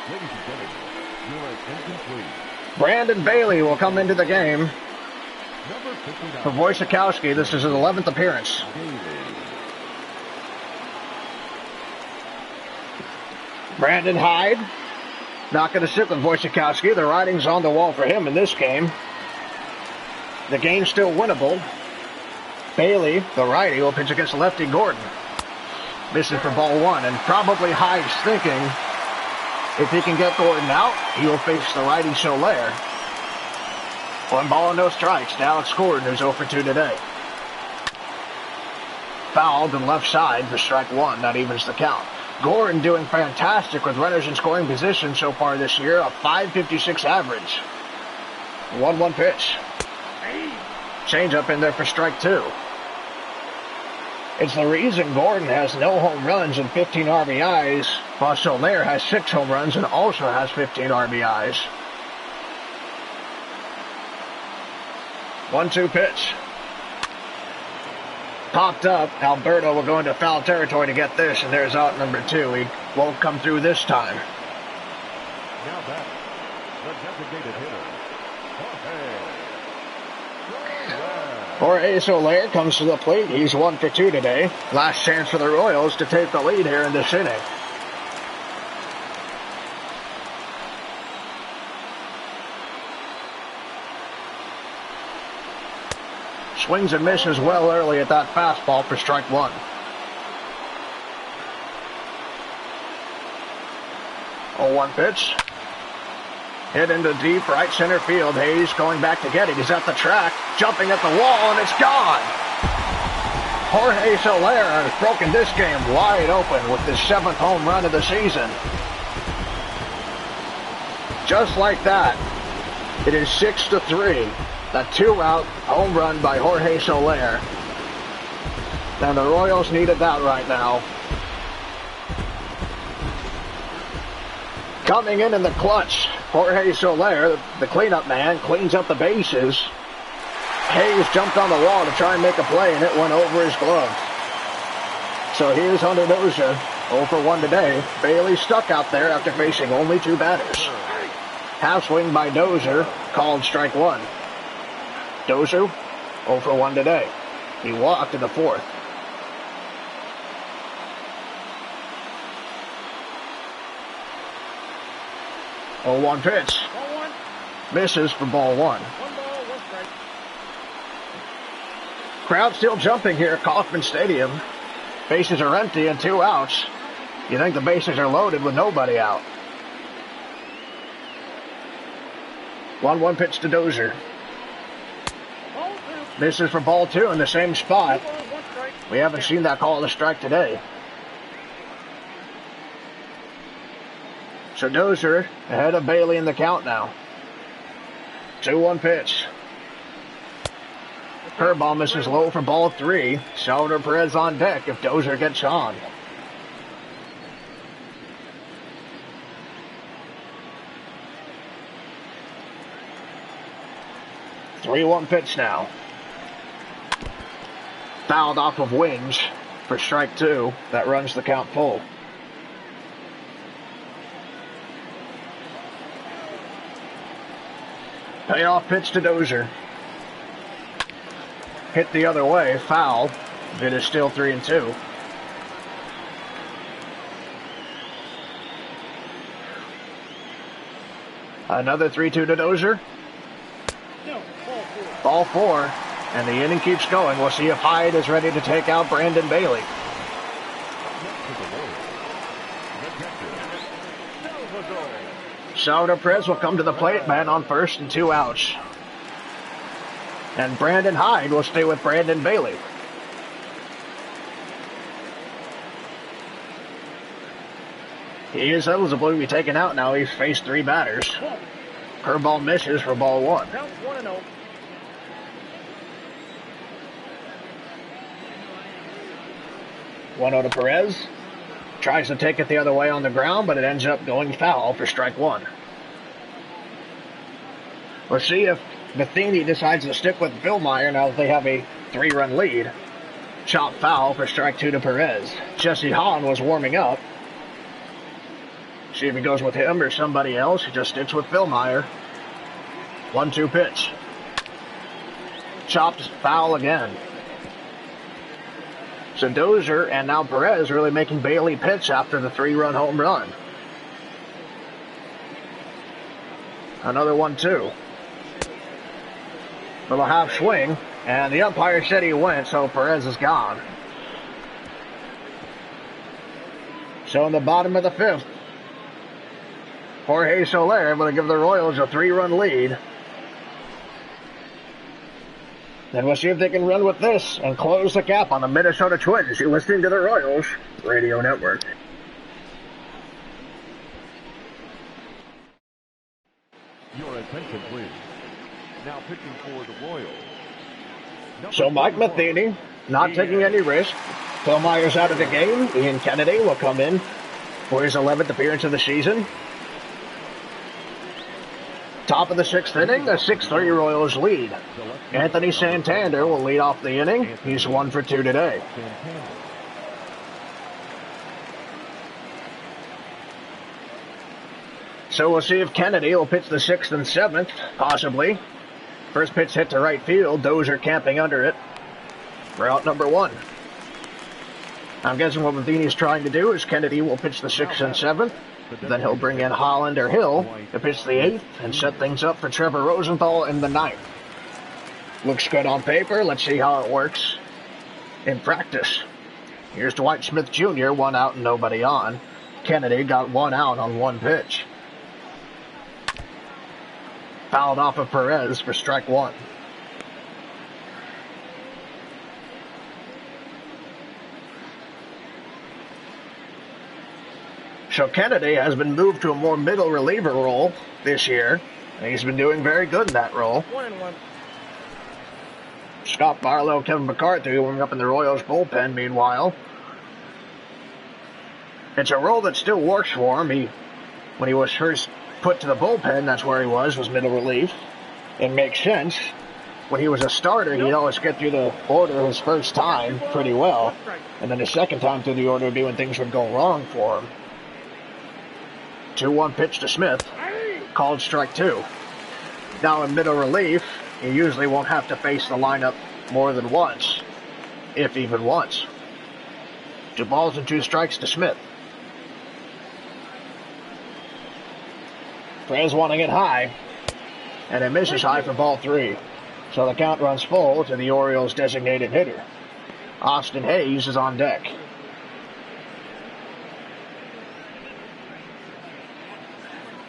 S2: Ladies and gentlemen, you are incomplete.
S1: Brandon Bailey will come into the game
S2: Number 59.
S1: for Wojciechowski. This is his 11th appearance. Brandon Hyde not going to sit with Wojciechowski. The writing's on the wall for him in this game. The game's still winnable. Bailey, the righty, will pitch against lefty Gordon. Misses for ball one, and probably Hyde's thinking if he can get Gordon out, he will face the righty Soler. 1 ball and no strikes to Alex Gordon, who's 0 for 2 today. Fouled to the left side for strike one. That evens the count. Gordon doing fantastic with runners in scoring position so far this year, a .556 average. 1-1 pitch. Change up in there for strike two. It's the reason Gordon has no home runs and 15 RBIs, while Soler has 6 home runs and also has 15 RBIs. 1-2 pitch. Popped up. Alberto will go into foul territory to get this, and there's out number 2. He won't come through this time.
S2: Now back, the designated hitter,
S1: Jorge Soler comes to the plate. He's 1 for 2 today. Last chance for the Royals to take the lead here in this inning. Swings and misses well early at that fastball for strike one. Oh, 1 pitch. Hit into deep right center field. Hayes going back to get it. He's at the track, jumping at the wall, and it's gone. Jorge Soler has broken this game wide open with his 7th home run of the season. Just like that, it is 6-3. That 2-out home run by Jorge Soler. And the Royals needed that right now. Coming in the clutch, Jorge Soler, the cleanup man, cleans up the bases. Hayes jumped on the wall to try and make a play, and it went over his glove. So here's Hunter Dozier, 0 for 1 today. Bailey stuck out there after facing only 2 batters. Half swing by Dozier, called strike one. Dozier, 0 for 1 today. He walked in the 4th. Oh, 1 pitch.
S3: Ball one.
S1: Misses for ball 1.
S3: 1 ball, 1 strike.
S1: Crowd still jumping here at Kauffman Stadium. Bases are empty and 2 outs. You think the bases are loaded with nobody out. 1-1 pitch to Dozier.
S3: Ball two.
S1: Misses for ball 2 in the same spot.
S3: 2 balls, 1 strike.
S1: We haven't seen that call a strike today. So Dozier ahead of Bailey in the count now. 2-1 pitch. Curveball misses low for ball 3. Salvador Perez on deck if Dozier gets on. Three-one pitch now. Fouled off of wings for strike 2. That runs the count full. Payoff pitch to Dozier. Hit the other way, foul. It is still 3-2. Another 3-2 to Dozier.
S3: No, ball 4.
S1: Ball 4, and the inning keeps going. We'll see if Hyde is ready to take out Brandon Bailey. Salvador Perez will come to the plate, man on first and 2 outs. And Brandon Hyde will stay with Brandon Bailey. He is eligible to be taken out now. He's faced 3 batters. Curveball misses for ball 1.
S3: Count 1-0.
S1: 1-0 to Perez. Tries to take it the other way on the ground, but it ends up going foul for strike 1. We'll see if Matheny decides to stick with Villmeyer now that they have a 3-run lead. Chop foul for strike 2 to Perez. Jesse Hahn was warming up. See if he goes with him or somebody else. He just sticks with Villmeyer. 1-2 pitch. Chopped, foul again. So Dozier and now Perez really making Bailey pitch after the 3-run home run. Another 1-2. Little half swing, and the umpire said he went, so Perez is gone. So in the bottom of the 5th, Jorge Soler able to give the Royals a 3-run lead. Then we'll see if they can run with this and close the gap on the Minnesota Twins. You're listening to the Royals Radio Network.
S2: Your attention, please. Now pitching for the Royals.
S1: So Mike Matheny not taking any risk. Phil Myers out of the game. Ian Kennedy will come in for his 11th appearance of the season. Top of the 6th inning, a 6-3 Royals lead. Anthony Santander will lead off the inning. He's 1 for 2 today. So we'll see if Kennedy will pitch the 6th and 7th, possibly. First pitch hit to right field. Dozier camping under it. Route number 1. I'm guessing what Matheny's trying to do is Kennedy will pitch the 6th and 7th. Then he'll bring in Holland or Hill to pitch the 8th and set things up for Trevor Rosenthal in the 9th. Looks good on paper. Let's see how it works in practice. Here's Dwight Smith Jr., 1 out and nobody on. Kennedy got 1 out on 1 pitch. Fouled off of Perez for strike 1. So Kennedy has been moved to a more middle reliever role this year, and he's been doing very good in that role.
S3: 1-1.
S1: Scott Barlow, Kevin McCarthy warming up in the Royals bullpen meanwhile. It's a role that still works for him. When he was first put to the bullpen, that's where he was middle relief. It makes sense. When he was a starter, he'd always get through the order his first time pretty well, and then the second time through the order would be when things would go wrong for him. 2-1 pitch to Smith, called strike 2. Now in middle relief, he usually won't have to face the lineup more than once, if even once. 2 balls and 2 strikes to Smith. Perez wanting it high, and it misses high for ball 3. So the count runs full to the Orioles' designated hitter. Austin Hayes is on deck.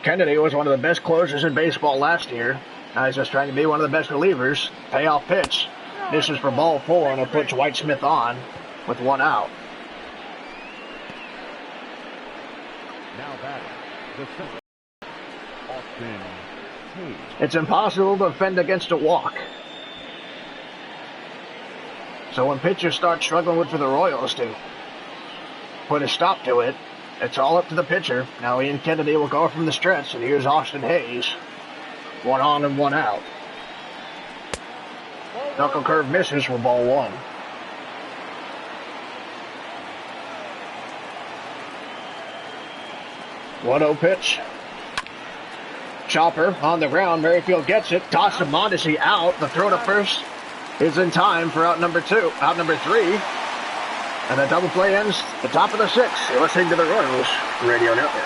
S1: Kennedy was one of the best closers in baseball last year. Now he's just trying to be one of the best relievers. Payoff pitch. This is for ball 4, and it'll put Dwight Smith on with 1 out.
S2: Now batting the center, Austin Hayes.
S1: It's impossible to defend against a walk. So when pitchers start struggling for the Royals to put a stop to it, it's all up to the pitcher. Now Ian Kennedy will go from the stretch, and here's Austin Hayes. 1 on and 1 out. Knuckle curve misses for ball 1. One-0 pitch. Chopper on the ground. Merrifield gets it. Toss to Mondesi out. The throw to first is in time for out number 3. And the double play ends the top of the 6th. You're listening to the Royals Radio Network.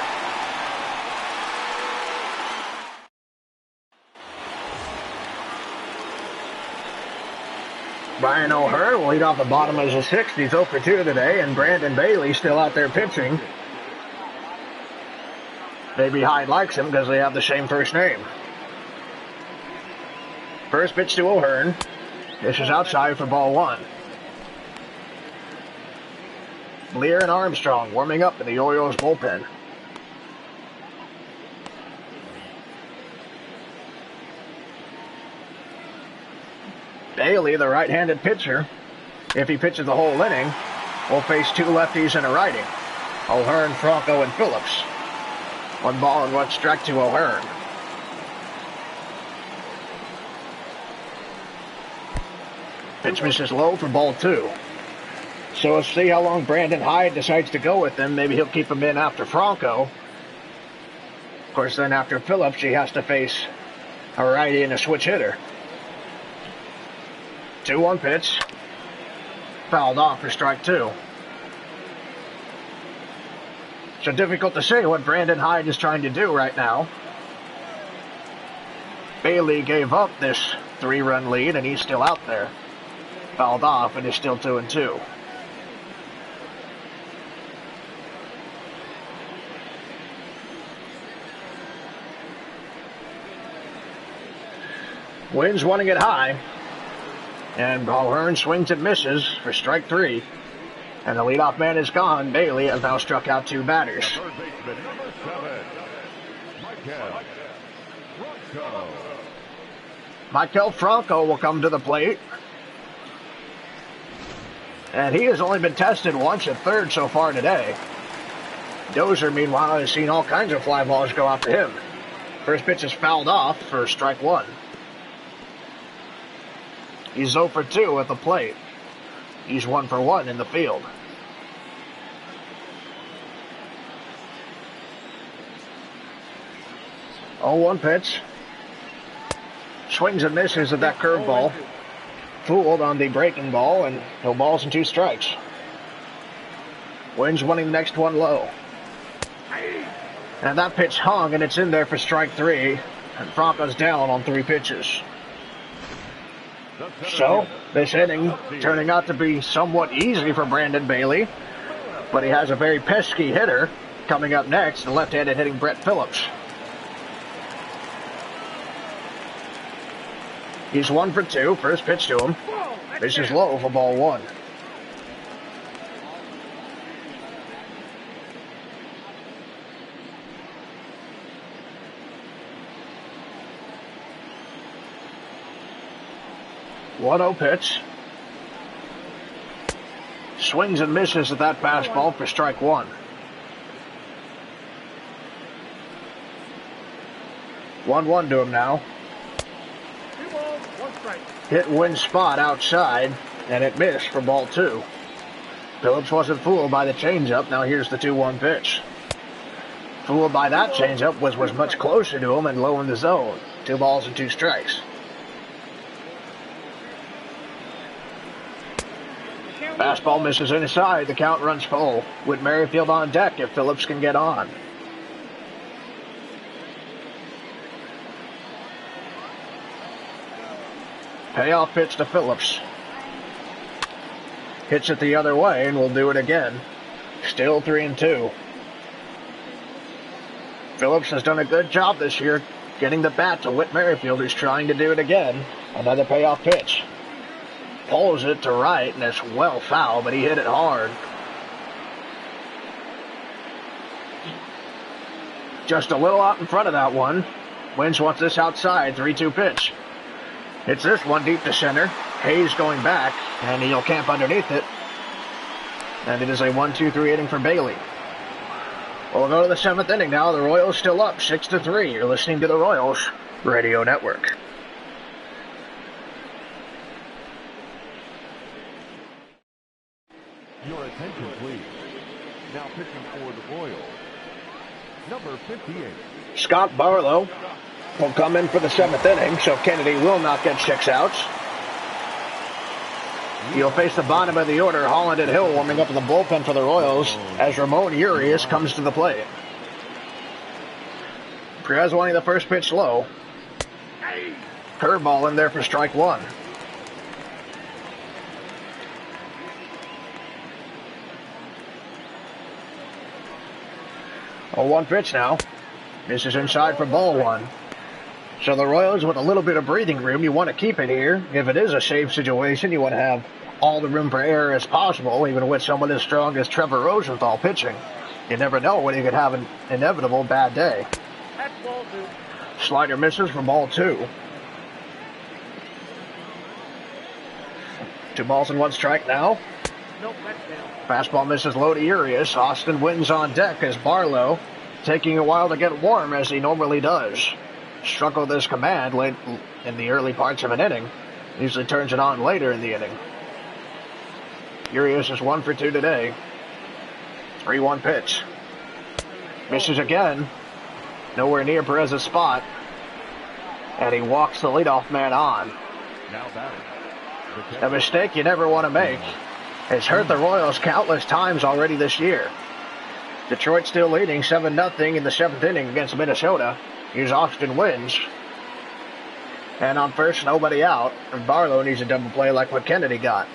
S1: Brian O'Hearn will lead off the bottom of the 6th. He's 0 for 2 today, and Brandon Bailey still out there pitching. Maybe Hyde likes him because they have the same first name. First pitch to O'Hearn. This is outside for ball 1. Lear and Armstrong warming up in the Orioles bullpen. Bailey, the right-handed pitcher, if he pitches the whole inning, will face 2 lefties and a righty. O'Hearn, Franco, and Phillips. 1 ball and 1 strike to O'Hearn. Pitch misses low for ball 2. So we'll see how long Brandon Hyde decides to go with him. Maybe he'll keep him in after Franco. Of course, then after Phillips, he has to face A righty and a switch hitter. 2-1 pitch. Fouled off for strike 2. So difficult to say what Brandon Hyde is trying to do right now. Bailey gave up this 3-run lead, and he's still out there. Fouled off, and is still 2-2. Wynn's wanting it high. And O'Hearn swings and misses for strike 3. And the leadoff man is gone. Bailey has now struck out 2 batters.
S2: Third baseman, number 7,
S1: Maikel Franco will come to the plate. And he has only been tested once at third so far today. Dozer, meanwhile, has seen all kinds of fly balls go out to him. First pitch is fouled off for strike 1. He's 0 for 2 at the plate. He's 1 for 1 in the field. Oh, 1 pitch. Swings and misses at that curveball. Fooled on the breaking ball, and no balls and 2 strikes. Wynn's wanting the next one low. And that pitch hung, and it's in there for strike 3. And Franco's down on 3 pitches. So, this inning turning out to be somewhat easy for Brandon Bailey. But he has a very pesky hitter coming up next, the left-handed hitting Brett Phillips. He's 1 for 2. First pitch to him. This is low for ball 1. One-oh pitch. Swings and misses at that fastball for strike 1. 1-1 to him now.
S3: 2 balls, 1 strike.
S1: Hit Wynn spot outside, and it missed for ball 2. Phillips wasn't fooled by the changeup. Now here's the 2-1 pitch. Fooled by that changeup, was much closer to him and low in the zone. 2 balls and 2 strikes. Fastball misses inside. The count runs full with Merrifield on deck if Phillips can get on. Payoff pitch to Phillips. Hits it the other way and will do it again. Still 3-2. Phillips has done a good job this year getting the bat to Whit Merrifield, who's trying to do it again. Another payoff pitch. Pulls it to right, and it's well foul, but he hit it hard. Just a little out in front of that one. Wins wants this outside, 3-2 pitch. Hits this one deep to center. Hayes going back, and he'll camp underneath it. And it is a 1-2-3 inning for Bailey. We'll go to the 7th inning now. The Royals still up 6-3. You're listening to the Royals Radio Network.
S2: Your attention, please. Now pitching for the Royals, number 58.
S1: Scott Barlow will come in for the 7th inning, so Kennedy will not get 6 outs. He'll face the bottom of the order, Holland and Hill warming up in the bullpen for the Royals as Ramon Urias comes to the plate. Perez wanting the first pitch low. Curveball in there for strike 1. A 1 pitch now. This is inside for ball 1. So the Royals with a little bit of breathing room. You want to keep it here. If it is a safe situation, you want to have all the room for error as possible, even with someone as strong as Trevor Rosenthal pitching. You never know when you could have an inevitable bad day.
S3: That's ball 2.
S1: Slider misses for ball 2. 2 balls and 1 strike now.
S3: Nope, that's down.
S1: Fastball misses low to Urias. Austin Wynn's on deck as Barlow, taking a while to get warm as he normally does. Struggled this command late in the early parts of an inning. Usually turns it on later in the inning. Urias is 1 for 2 today. 3-1 pitch. Misses again. Nowhere near Perez's spot. And he walks the leadoff man on.
S2: Now batting.
S1: A mistake you never want to make. It's hurt the Royals countless times already this year. Detroit still leading 7-0 in the 7th inning against Minnesota. Here's Austin Wins. And on first, nobody out. And Barlow needs a double play like what Kennedy got.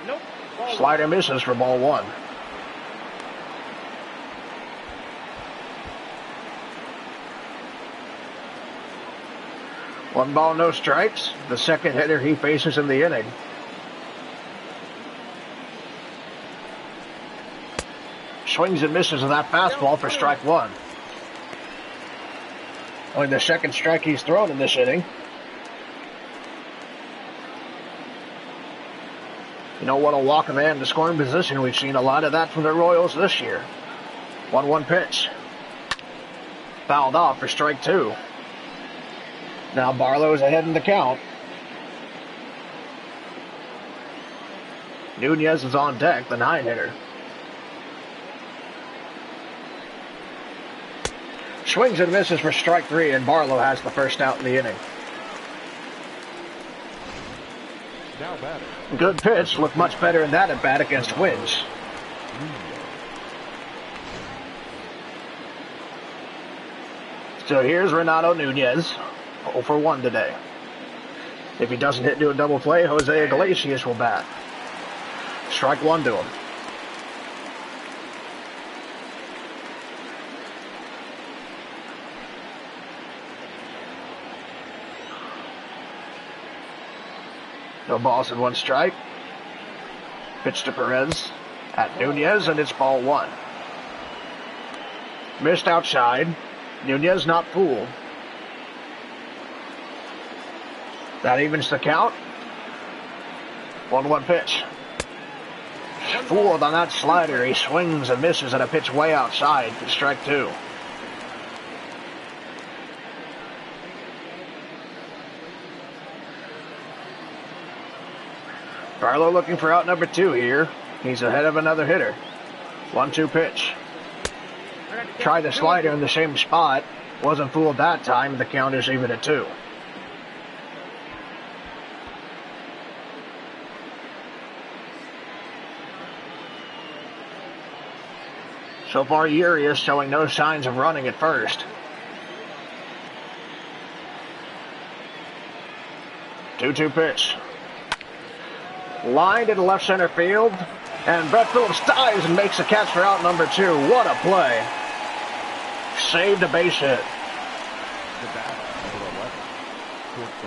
S3: Nope.
S1: Slider misses for ball 1. One ball, no strikes. The second hitter he faces in the inning. Swings and misses with that fastball for strike 1. Only the second strike he's thrown in this inning. You know what, a walk a man to scoring position. We've seen a lot of that from the Royals this year. 1-1 pitch. Fouled off for strike 2. Now Barlow's ahead in the count. Nunez is on deck, the 9-hitter. Swings and misses for strike 3, and Barlow has the first out in the inning.
S2: Now batting.
S1: Good pitch. Looked much better in that at bat against Wins. So here's Renato Nunez. 0 for 1 today. If he doesn't hit into a double play, Jose Iglesias will bat. Strike 1 to him. No balls and 1 strike. Pitch to Perez at Nunez, and it's ball 1. Missed outside. Nunez not fooled. That evens the count. 1-1 pitch. Fooled on that slider. He swings and misses, and a pitch way outside for strike 2. Barlow looking for out number 2 here. He's ahead of another hitter. 1-2 pitch. Tried the slider in the same spot. Wasn't fooled that time. The count is even at 2. So far, Urias showing no signs of running at first. 2-2 pitch. Lined into left center field. And Brett Phillips dives and makes a catch for out number 2. What a play. Saved a base hit.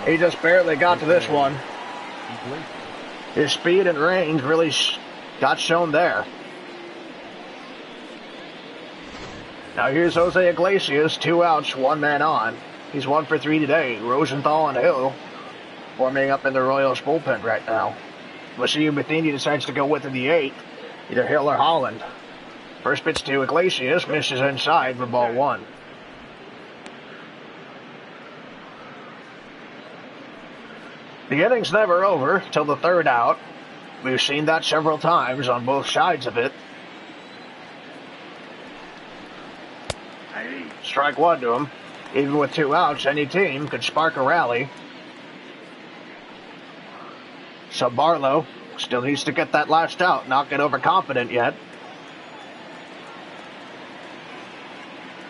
S1: He just barely got to this one. His speed and range really got shown there. Now here's Jose Iglesias, 2 outs, 1 man on. He's 1 for 3 today. Rosenthal and Hill warming up in the Royals bullpen right now. Mashiu Matheny decides to go with in the 8th, either Hill or Holland. First pitch to Iglesias, misses inside for ball 1. The inning's never over till the 3rd out. We've seen that several times on both sides of it. Strike 1 to him. Even with 2 outs, any team could spark a rally. So Barlow still needs to get that last out, not get overconfident yet.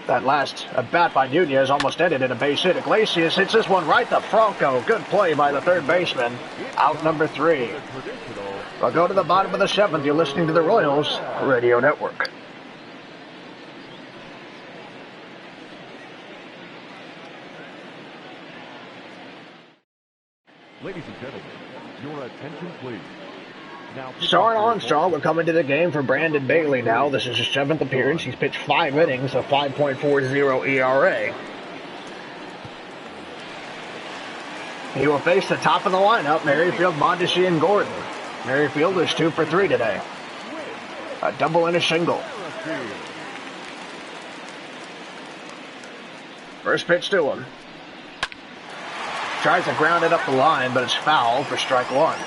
S1: That last at-bat by Nunez almost ended in a base hit. Iglesias hits this one right to Franco. Good play by the 3rd baseman. Out number 3. We'll go to the bottom of the 7th. You're listening to the Royals Radio Network.
S2: Ladies and gentlemen, your attention please. Now,
S1: Soren Armstrong will come into the game for Brandon Bailey now. This is his 7th appearance. He's pitched 5 innings, a 5.40 ERA. He will face the top of the lineup, Merrifield, Mondesi, and Gordon. Merrifield is 2 for 3 today. A double and a single. First pitch to him. Tries to ground it up the line, but it's foul for strike 1.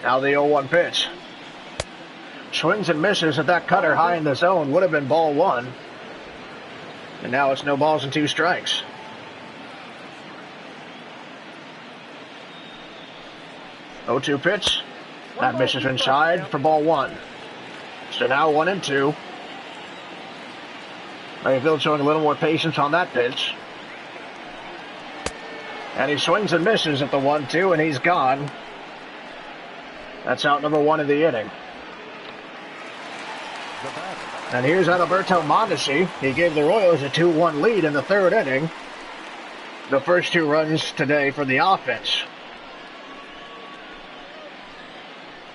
S1: Now the 0-1 pitch. Swings and misses at that cutter high in the zone. Would have been ball one. And now it's no balls and 2 strikes. 0-2 pitch. That misses inside for ball one. So now 1-2. Mayfield showing a little more patience on that pitch. And he swings and misses at the 1-2, and he's gone. That's out number 1 of the inning. And here's Adalberto Mondesi. He gave the Royals a 2-1 lead in the 3rd inning. The first 2 runs today for the offense.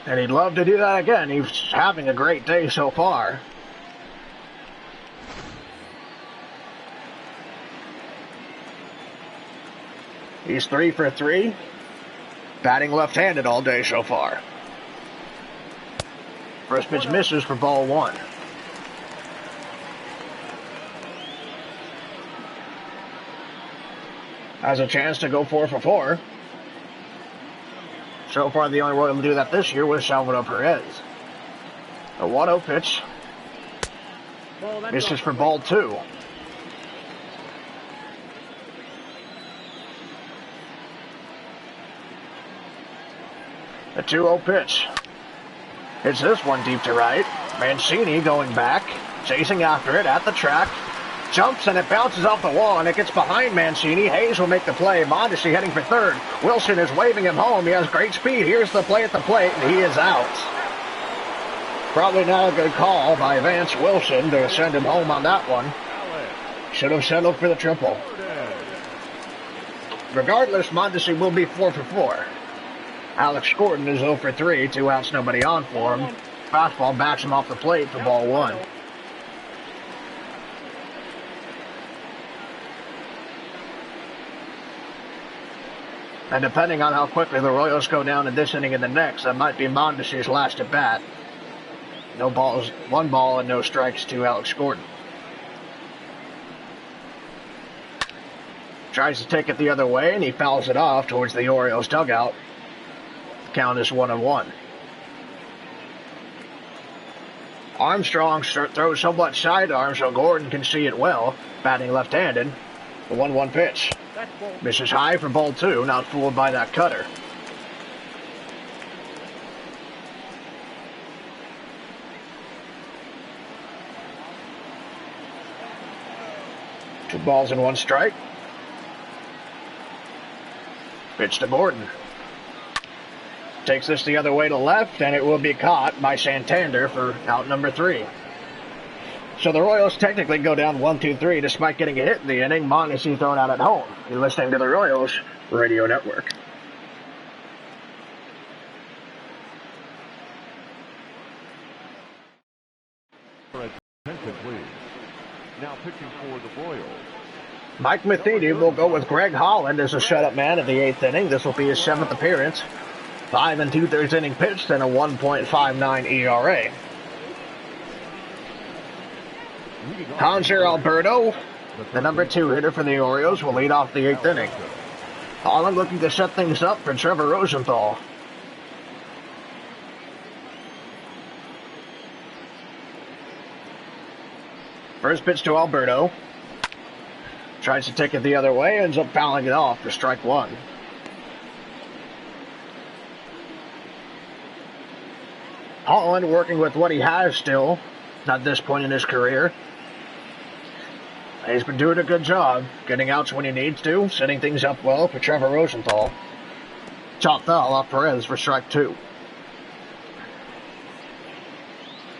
S1: And he'd love to do that again. He's having a great day so far. He's 3 for 3. Batting left-handed all day so far. First pitch misses for ball one. Has a chance to go 4 for 4. So far, the only Royal to do that this year was Salvador Perez. A 1-0 pitch. Misses for ball two. A 2-0 pitch. Hits this one deep to right. Mancini going back, chasing after it at the track. Jumps and it bounces off the wall and it gets behind Mancini. Hayes will make the play. Mondesi heading for third. Wilson is waving him home. He has great speed. Here's the play at the plate and he is out. Probably not a good call by Vance Wilson to send him home on that one. Should have settled for the triple. Regardless, Mondesi will be 4 for 4. Alex Gordon is 0 for 3. 2 outs, nobody on for him. Fastball backs him off the plate for ball one. And depending on how quickly the Royals go down in this inning and the next, that might be Mondesi's last at bat. No balls, 1 ball and no strikes to Alex Gordon. Tries to take it the other way and he fouls it off towards the Orioles dugout. The count is 1-1. Armstrong throws somewhat sidearm so Gordon can see it well. Batting left-handed. The 1-1 pitch. Misses high for ball two, not fooled by that cutter. Two balls and 1 strike. Pitch to Gordon. Takes this the other way to left, and it will be caught by Santander for out number 3. So the Royals technically go down 1-2-3 despite getting a hit in the inning. Mondesi thrown out at home. You're listening to the Royals Radio Network.
S2: Now pitching for the Royals.
S1: Mike Matheny will go with Greg Holland as a shutout man in the 8th inning. This will be his 7th appearance. 5 2/3 inning pitched and a 1.59 ERA. Hanser Alberto, the number 2 hitter for the Orioles, will lead off the 8th inning. Holland looking to set things up for Trevor Rosenthal. First pitch to Alberto. Tries to take it the other way, ends up fouling it off for strike 1. Holland working with what he has still at this point in his career. He's been doing a good job getting outs when he needs to, setting things up well for Trevor Rosenthal. Chop foul off Perez for strike 2.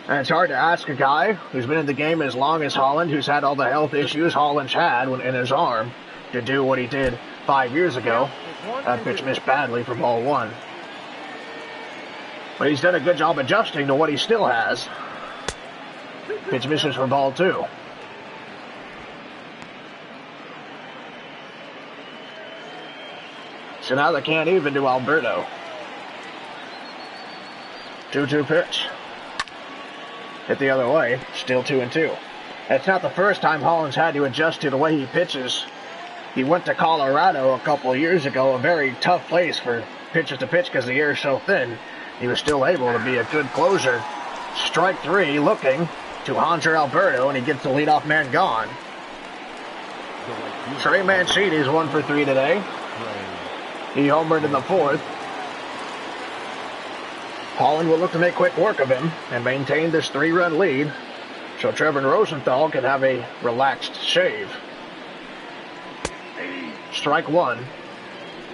S1: And it's hard to ask a guy who's been in the game as long as Holland, who's had all the health issues Holland's had in his arm, to do what he did 5 years ago. That pitch missed badly for ball 1. But he's done a good job adjusting to what he still has. Pitch misses for ball 2. So now they can't even do Alberto. 2-2 pitch. Hit the other way. Still 2-2. It's not the first time Holland's had to adjust to the way he pitches. He went to Colorado a couple of years ago, a very tough place for pitchers to pitch because the air is so thin. he was still able to be a good closer. Strike three, looking to Hanser Alberto, and he gets the leadoff man gone. Trey Mancini's 1 for 3 today. He homered in the fourth. Holland will look to make quick work of him and maintain this 3-run lead, so Trevor Rosenthal can have a relaxed shave. Strike one.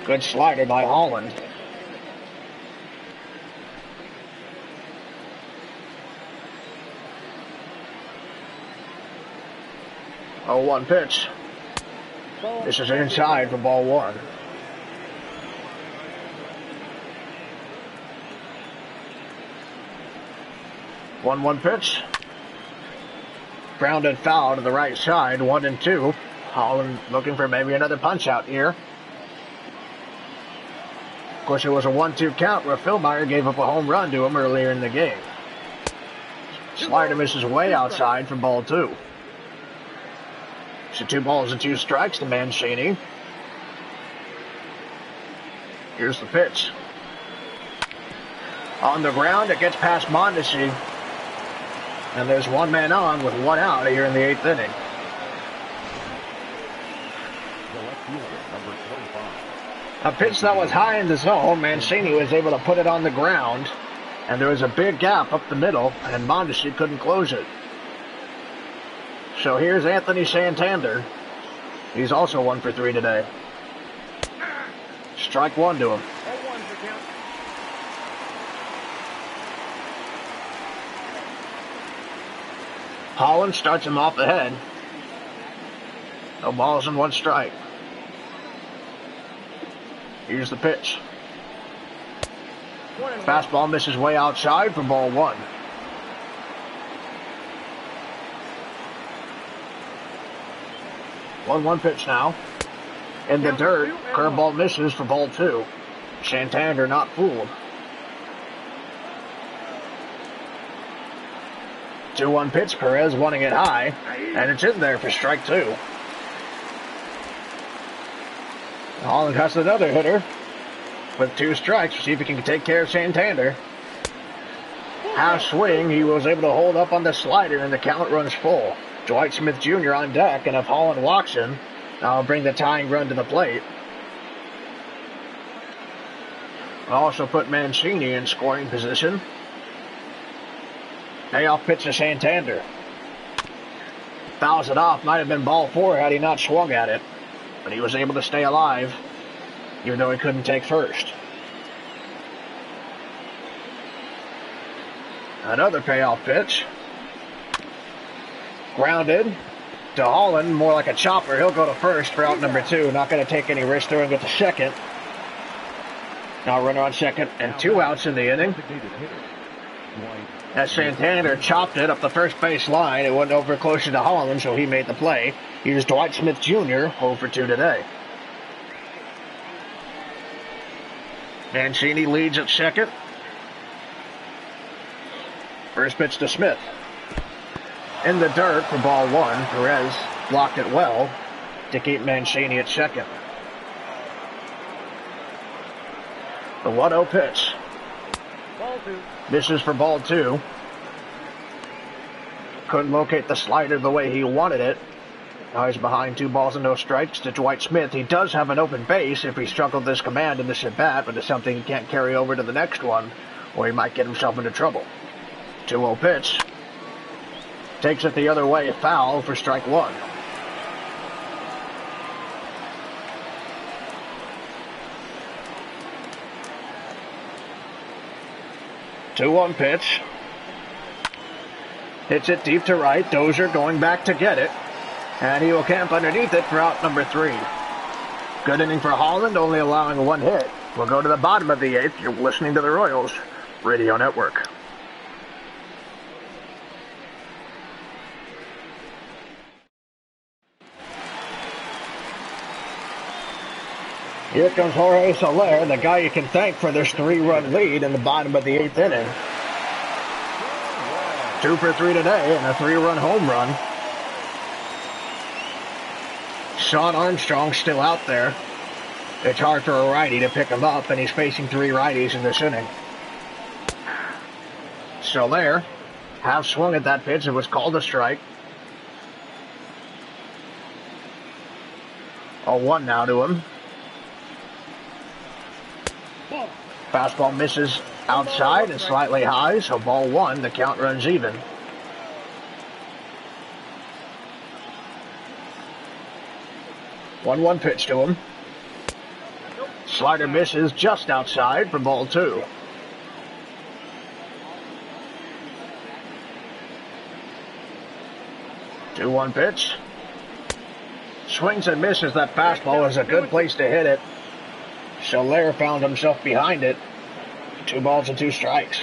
S1: Good slider by Holland. Oh, 1 pitch. This is inside for ball one. One pitch. Grounded foul to the right side, 1-2. Holland looking for maybe another punch out here. Of course, it was a 1-2 count where Philmeyer gave up a home run to him earlier in the game. Slider misses way outside for ball two. So 2 balls and 2 strikes to Mancini. Here's the pitch. On the ground, it gets past Mondesi. And there's 1 man on with 1 out here in the 8th inning. A pitch that was high in the zone, Mancini was able to put it on the ground. And there was a big gap up the middle, and Mondesi couldn't close it. So here's Anthony Santander. He's also 1 for 3 today. Strike one to him. Holland starts him off the head. No balls and 1 strike. Here's the pitch. Fastball misses way outside for ball one. 1-1 pitch now. In the dirt, curveball misses for ball two. Santander not fooled. 2-1 pitch, Perez wanting it high, and it's in there for strike two. Holland has another hitter with 2 strikes. See if he can take care of Santander. Half swing, he was able to hold up on the slider, and the count runs full. Dwight Smith Jr. on deck, and if Holland walks him, I'll bring the tying run to the plate. I'll also put Mancini in scoring position. Payoff pitch to Santander. Fouls it off. Might have been ball 4 had he not swung at it. But he was able to stay alive, even though he couldn't take first. Another payoff pitch. Grounded to Holland, more like a chopper. He'll go to first for out number 2. Not going to take any risk there and get to second. Now runner on second and 2 outs in the inning. As Santander chopped it up the first base line, it went over closer to Holland, so he made the play. Here's Dwight Smith Jr., 0 for 2 today. Mancini leads at second. First pitch to Smith. In the dirt for ball one. Perez blocked it well to keep Mancini at second. The 1-0 pitch. Misses for ball two. Couldn't locate the slider the way he wanted it. Now he's behind 2 balls and no strikes to Dwight Smith. He does have an open base if he struggled this command in this at-bat, but it's something he can't carry over to the next one, or he might get himself into trouble. 2-0 pitch. Takes it the other way, foul for strike one. Two-one pitch. Hits it deep to right. Dozier going back to get it. And he will camp underneath it for out number 3. Good inning for Holland, only allowing 1 hit. We'll go to the bottom of the 8th. You're listening to the Royals Radio Network. Here comes Jorge Soler, the guy you can thank for this 3-run lead in the bottom of the 8th inning. 2 for 3 today and a 3-run home run. Sean Armstrong still out there. It's hard for a righty to pick him up, and he's facing 3 righties in this inning. Soler half swung at that pitch. It was called a strike. 0-1 now to him. Fastball misses outside and slightly high, so ball 1. The count runs even. One pitch to him. Slider misses just outside for ball 2. Two-one pitch. Swings and misses. That fastball is a good place to hit it. Soler found himself behind it. 2 balls and 2 strikes.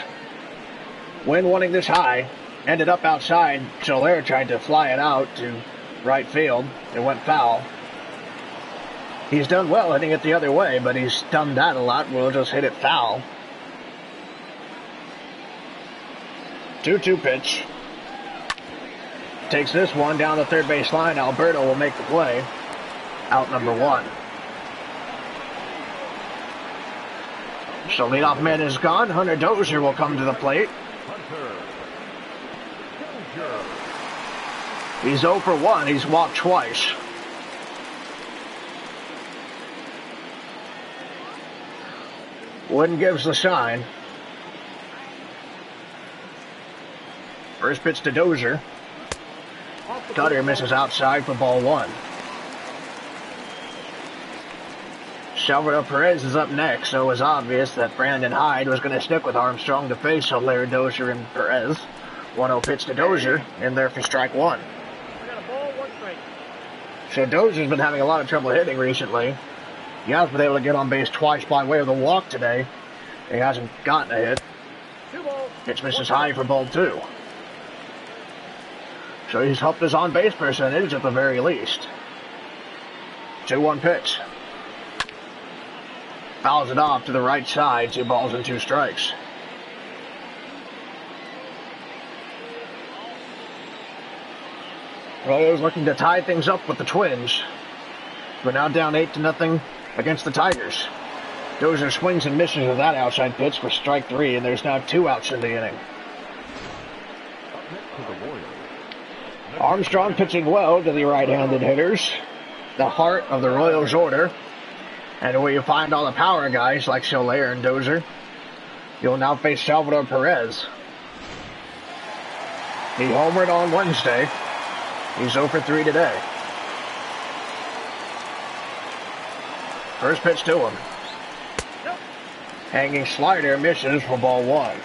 S1: Wynn wanting this high. Ended up outside. Soler tried to fly it out to right field. It went foul. He's done well hitting it the other way, but he's done that a lot. We'll just hit it foul. 2-2 pitch. Takes this one down the third base line. Alberto will make the play. Out number 1. So leadoff man is gone. Hunter Dozier will come to the plate. He's 0 for 1. He's walked twice. Wooden gives the sign. First pitch to Dozier. Cutter misses outside for ball 1. Salvador Perez is up next, so it was obvious that Brandon Hyde was going to stick with Armstrong to face Soler, Dozier, and Perez. 1-0 pitch to Dozier, in there for strike 1. So Dozier's been having a lot of trouble hitting recently. He has been able to get on base twice by way of the walk today. He hasn't gotten a hit. Pitch misses high for ball 2. So he's helped his on-base percentage at the very least. 2-1 pitch. Fouls it off to the right side. 2 balls and 2 strikes. Royals looking to tie things up with the Twins. We're now down 8-0 against the Tigers. Dozier swings and misses with that outside pitch for strike 3, and there's now 2 outs in the inning. Armstrong pitching well to the right-handed hitters. The heart of the Royals order. And where you find all the power guys like Soler and Dozier, you'll now face Salvador Perez. He homered on Wednesday. He's 0 for 3 today. First pitch to him. Hanging slider misses for ball 1.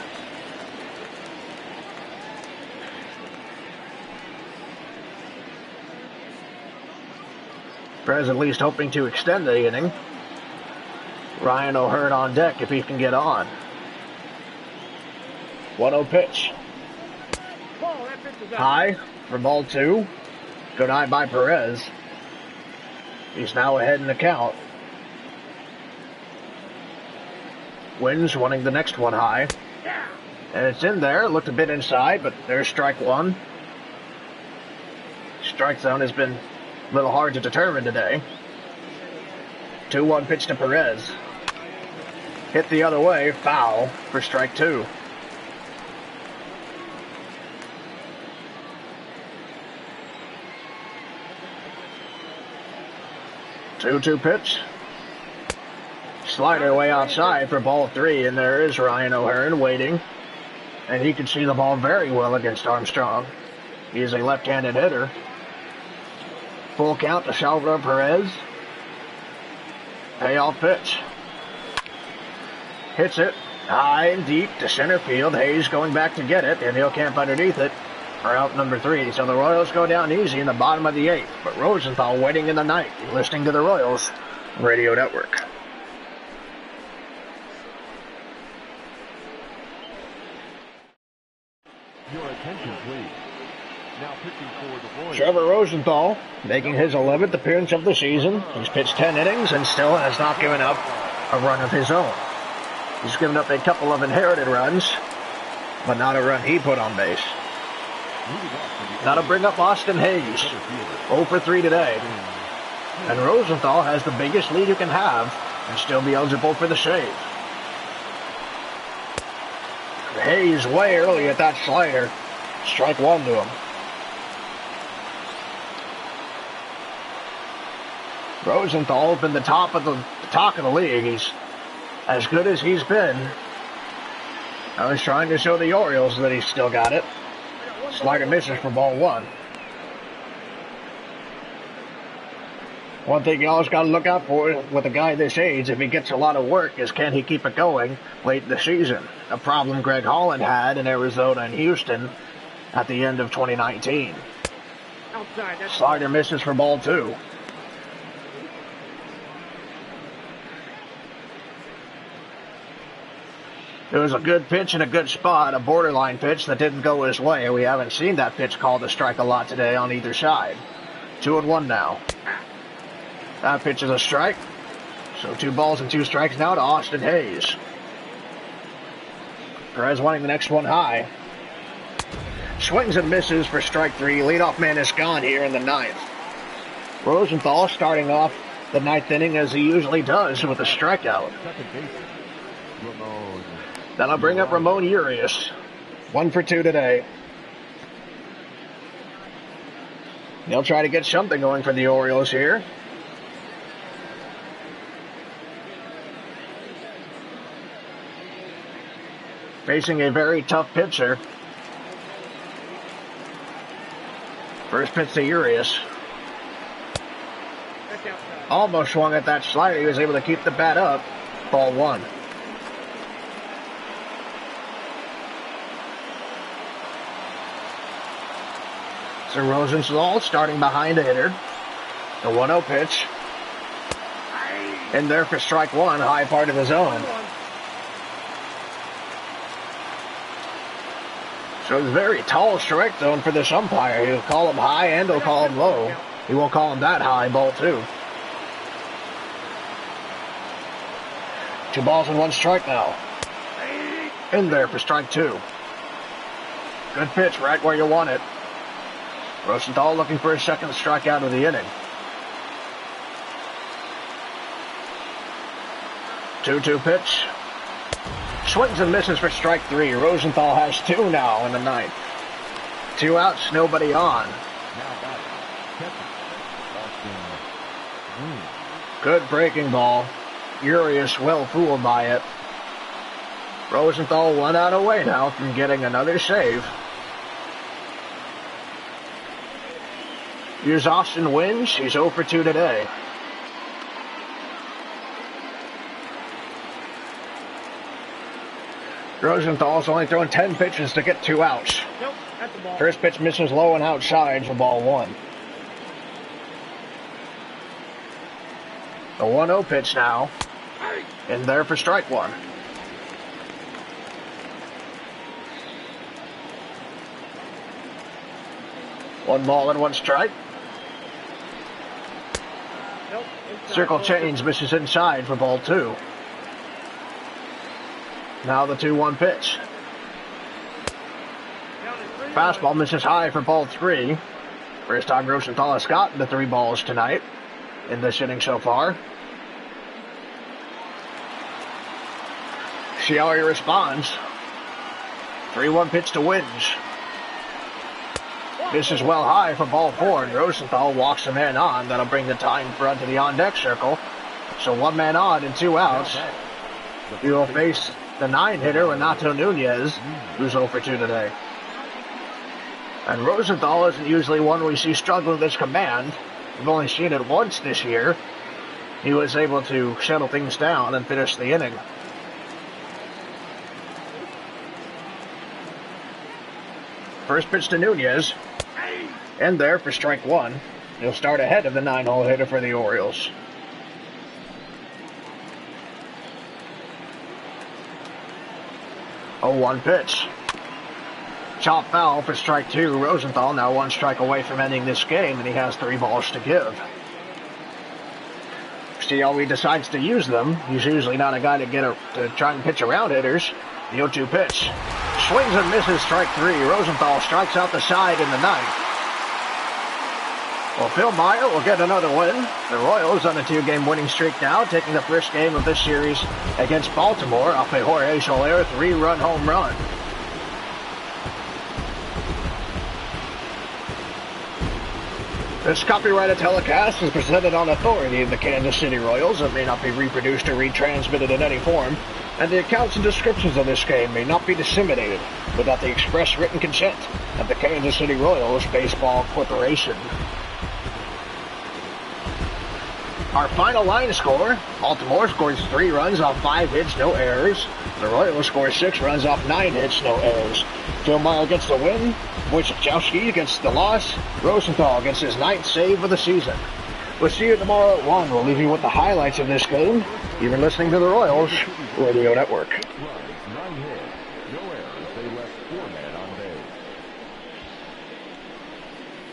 S1: Perez at least hoping to extend the inning. Ryan O'Hearn on deck if he can get on. 1-0 pitch. High for ball 2. Good eye by Perez. He's now ahead in the count. Wins wanting the next one high. And it's in there. Looked a bit inside, but there's strike 1. Strike zone has been a little hard to determine today. 2-1 pitch to Perez. Hit the other way, foul for strike 2. Two-two pitch. Slider way outside for ball 3, and there is Ryan O'Hearn waiting. And he can see the ball very well against Armstrong. He is a left-handed hitter. Full count to Salvador Perez. Payoff pitch. Hits it high and deep to center field. Hayes going back to get it, and he'll camp underneath it for out number 3. So the Royals go down easy in the bottom of the 8th. But Rosenthal waiting in the ninth, listening to the Royals Radio Network.
S2: Your attention, please. Now pitching for the Royals.
S1: Trevor Rosenthal making his 11th appearance of the season. He's pitched 10 innings and still has not given up a run of his own. He's given up a couple of inherited runs, but not a run he put on base. That'll bring up Austin Hayes, 0 for 3 today. And Rosenthal has the biggest lead you can have and still be eligible for the save. Hayes way early at that slider. Strike one to him. Rosenthal been the talk of the league. He's as good as he's been. I was trying to show the Orioles that he's still got it. Slider misses for ball one. One thing you always got to look out for with a guy this age, if he gets a lot of work, is can he keep it going late in the season? A problem Greg Holland had in Arizona and Houston at the end of 2019. Slider misses for ball two. It was a good pitch in a good spot, a borderline pitch that didn't go his way. We haven't seen that pitch called a strike a lot today on either side. 2-1 now. That pitch is a strike. So 2 balls and 2 strikes now to Austin Hayes. Perez wanting the next one high. Swings and misses for strike 3. Leadoff man is gone here in the 9th. Rosenthal starting off the 9th inning as he usually does with a strikeout. That'll bring up Ramon Urias. 1 for 2 today. He'll try to get something going for the Orioles here. Facing a very tough pitcher. First pitch to Urias. Almost swung at that slider. He was able to keep the bat up. Ball one. So Rosenthal starting behind the hitter. The 1-0 pitch. In there for strike one, high part of the zone. So it's a very tall strike zone for this umpire. He'll call him high and he'll call him low. He won't call him that high, ball two. 2 balls and 1 strike now. In there for strike 2. Good pitch, right where you want it. Rosenthal looking for his second strikeout of the inning. 2-2 pitch. Swings and misses for strike 3. Rosenthal has 2 now in the 9th. 2 outs, nobody on. Good breaking ball. Urias well fooled by it. Rosenthal 1 out away now from getting another save. Here's Austin Wynns. He's 0 for 2 today. Rosenthal's only thrown 10 pitches to get 2 outs.
S3: Nope, that's the ball.
S1: First pitch misses low and outside for ball 1. The 1-0 pitch now. In there for strike 1. One ball and 1 strike.
S3: Nope,
S1: Circle change misses inside for ball 2. Now the 2-1 pitch. Fastball misses high for ball 3. First time Rosenthal has gotten the 3 balls tonight in this inning so far. See how he responds. 3-1 pitch to Wynns. Misses well high for ball 4, and Rosenthal walks a man on. That'll bring the tying run to the on-deck circle. So 1 man on and 2 outs. He will face the 9-hitter, Renato Nunez, who's 0 for 2 today. And Rosenthal isn't usually one we see struggle with his command. We've only seen it once this year. He was able to settle things down and finish the inning. First pitch to Nunez. In there for strike 1. He'll start ahead of the 9-hole hitter for the Orioles. A 1 pitch. Chop foul for strike 2. Rosenthal now 1 strike away from ending this game, and he has 3 balls to give. See how he decides to use them. He's usually not a guy to try and pitch around hitters. The 0-2 pitch. Swings and misses strike 3. Rosenthal strikes out the side in the 9th. Well, Phil Meyer will get another win. The Royals on a 2-game winning streak now, taking the first game of this series against Baltimore off a Jorge Soler 3-run home run. This copyrighted telecast is presented on authority of the Kansas City Royals. It may not be reproduced or retransmitted in any form, and the accounts and descriptions of this game may not be disseminated without the express written consent of the Kansas City Royals Baseball Corporation. Our final line score, Baltimore scores 3 runs off 5 hits, no errors. The Royals score 6 runs off 9 hits, no errors. Gilmeyer gets the win. Wojciechowski gets the loss. Rosenthal gets his 9th save of the season. We'll see you tomorrow at 1. We'll leave you with the highlights of this game. You've been listening to the Royals Radio Network.
S2: 6 runs, 9 hits, no errors. They left 4 men on base.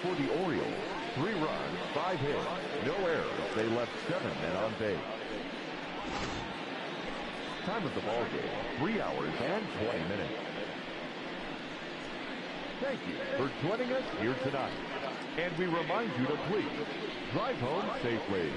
S2: For the Orioles, 3 runs, 5 hits, no errors. They left 7 men on base. Time of the ball game, 3 hours and 20 minutes. Thank you for joining us here tonight. And we remind you to please drive home safely.